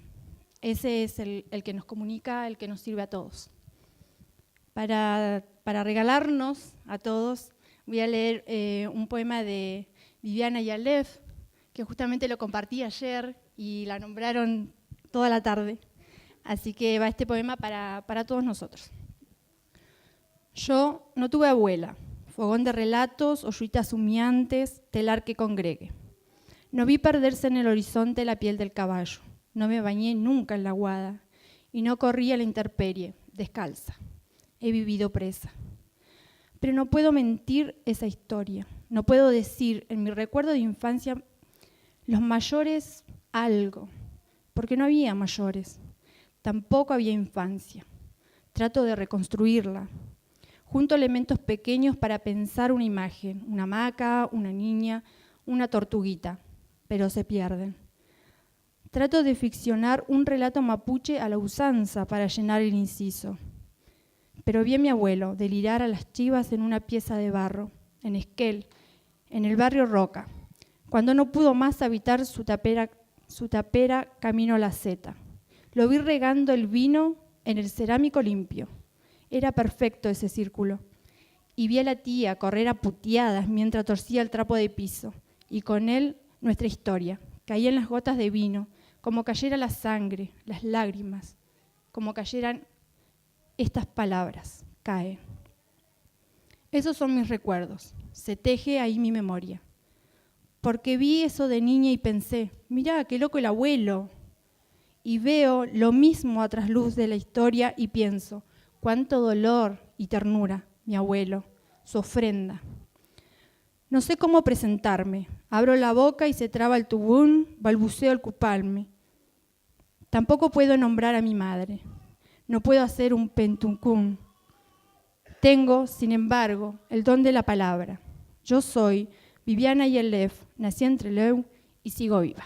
ese es el que nos comunica, el que nos sirve a todos. Para regalarnos a todos, voy a leer un poema de Viviana Yalef, que justamente lo compartí ayer y la nombraron toda la tarde. Así que va este poema para todos nosotros. Yo no tuve abuela, fogón de relatos, ollitas humeantes, telar que congregue. No vi perderse en el horizonte la piel del caballo, no me bañé nunca en la aguada y no corrí a la intemperie, descalza. He vivido presa. Pero no puedo mentir esa historia, no puedo decir en mi recuerdo de infancia los mayores algo, porque no había mayores. Tampoco había infancia. Trato de reconstruirla. Junto elementos pequeños para pensar una imagen, una hamaca, una niña, una tortuguita, pero se pierden. Trato de ficcionar un relato mapuche a la usanza para llenar el inciso. Pero vi a mi abuelo delirar a las chivas en una pieza de barro, en Esquel, en el barrio Roca, cuando no pudo más habitar su tapera camino a la Zeta. Lo vi regando el vino en el cerámico limpio. Era perfecto ese círculo. Y vi a la tía correr a puteadas mientras torcía el trapo de piso, y con él nuestra historia. Caían las gotas de vino, como cayera la sangre, las lágrimas, como cayeran estas palabras, cae. Esos son mis recuerdos, se teje ahí mi memoria. Porque vi eso de niña y pensé, mirá, qué loco el abuelo. Y veo lo mismo a trasluz de la historia y pienso, cuánto dolor y ternura, mi abuelo, su ofrenda. No sé cómo presentarme, abro la boca y se traba el tubún, balbuceo el cupalme. Tampoco puedo nombrar a mi madre, no puedo hacer un pentuncún. Tengo, sin embargo, el don de la palabra. Yo soy Viviana Yelef, nací en Trelew y sigo viva.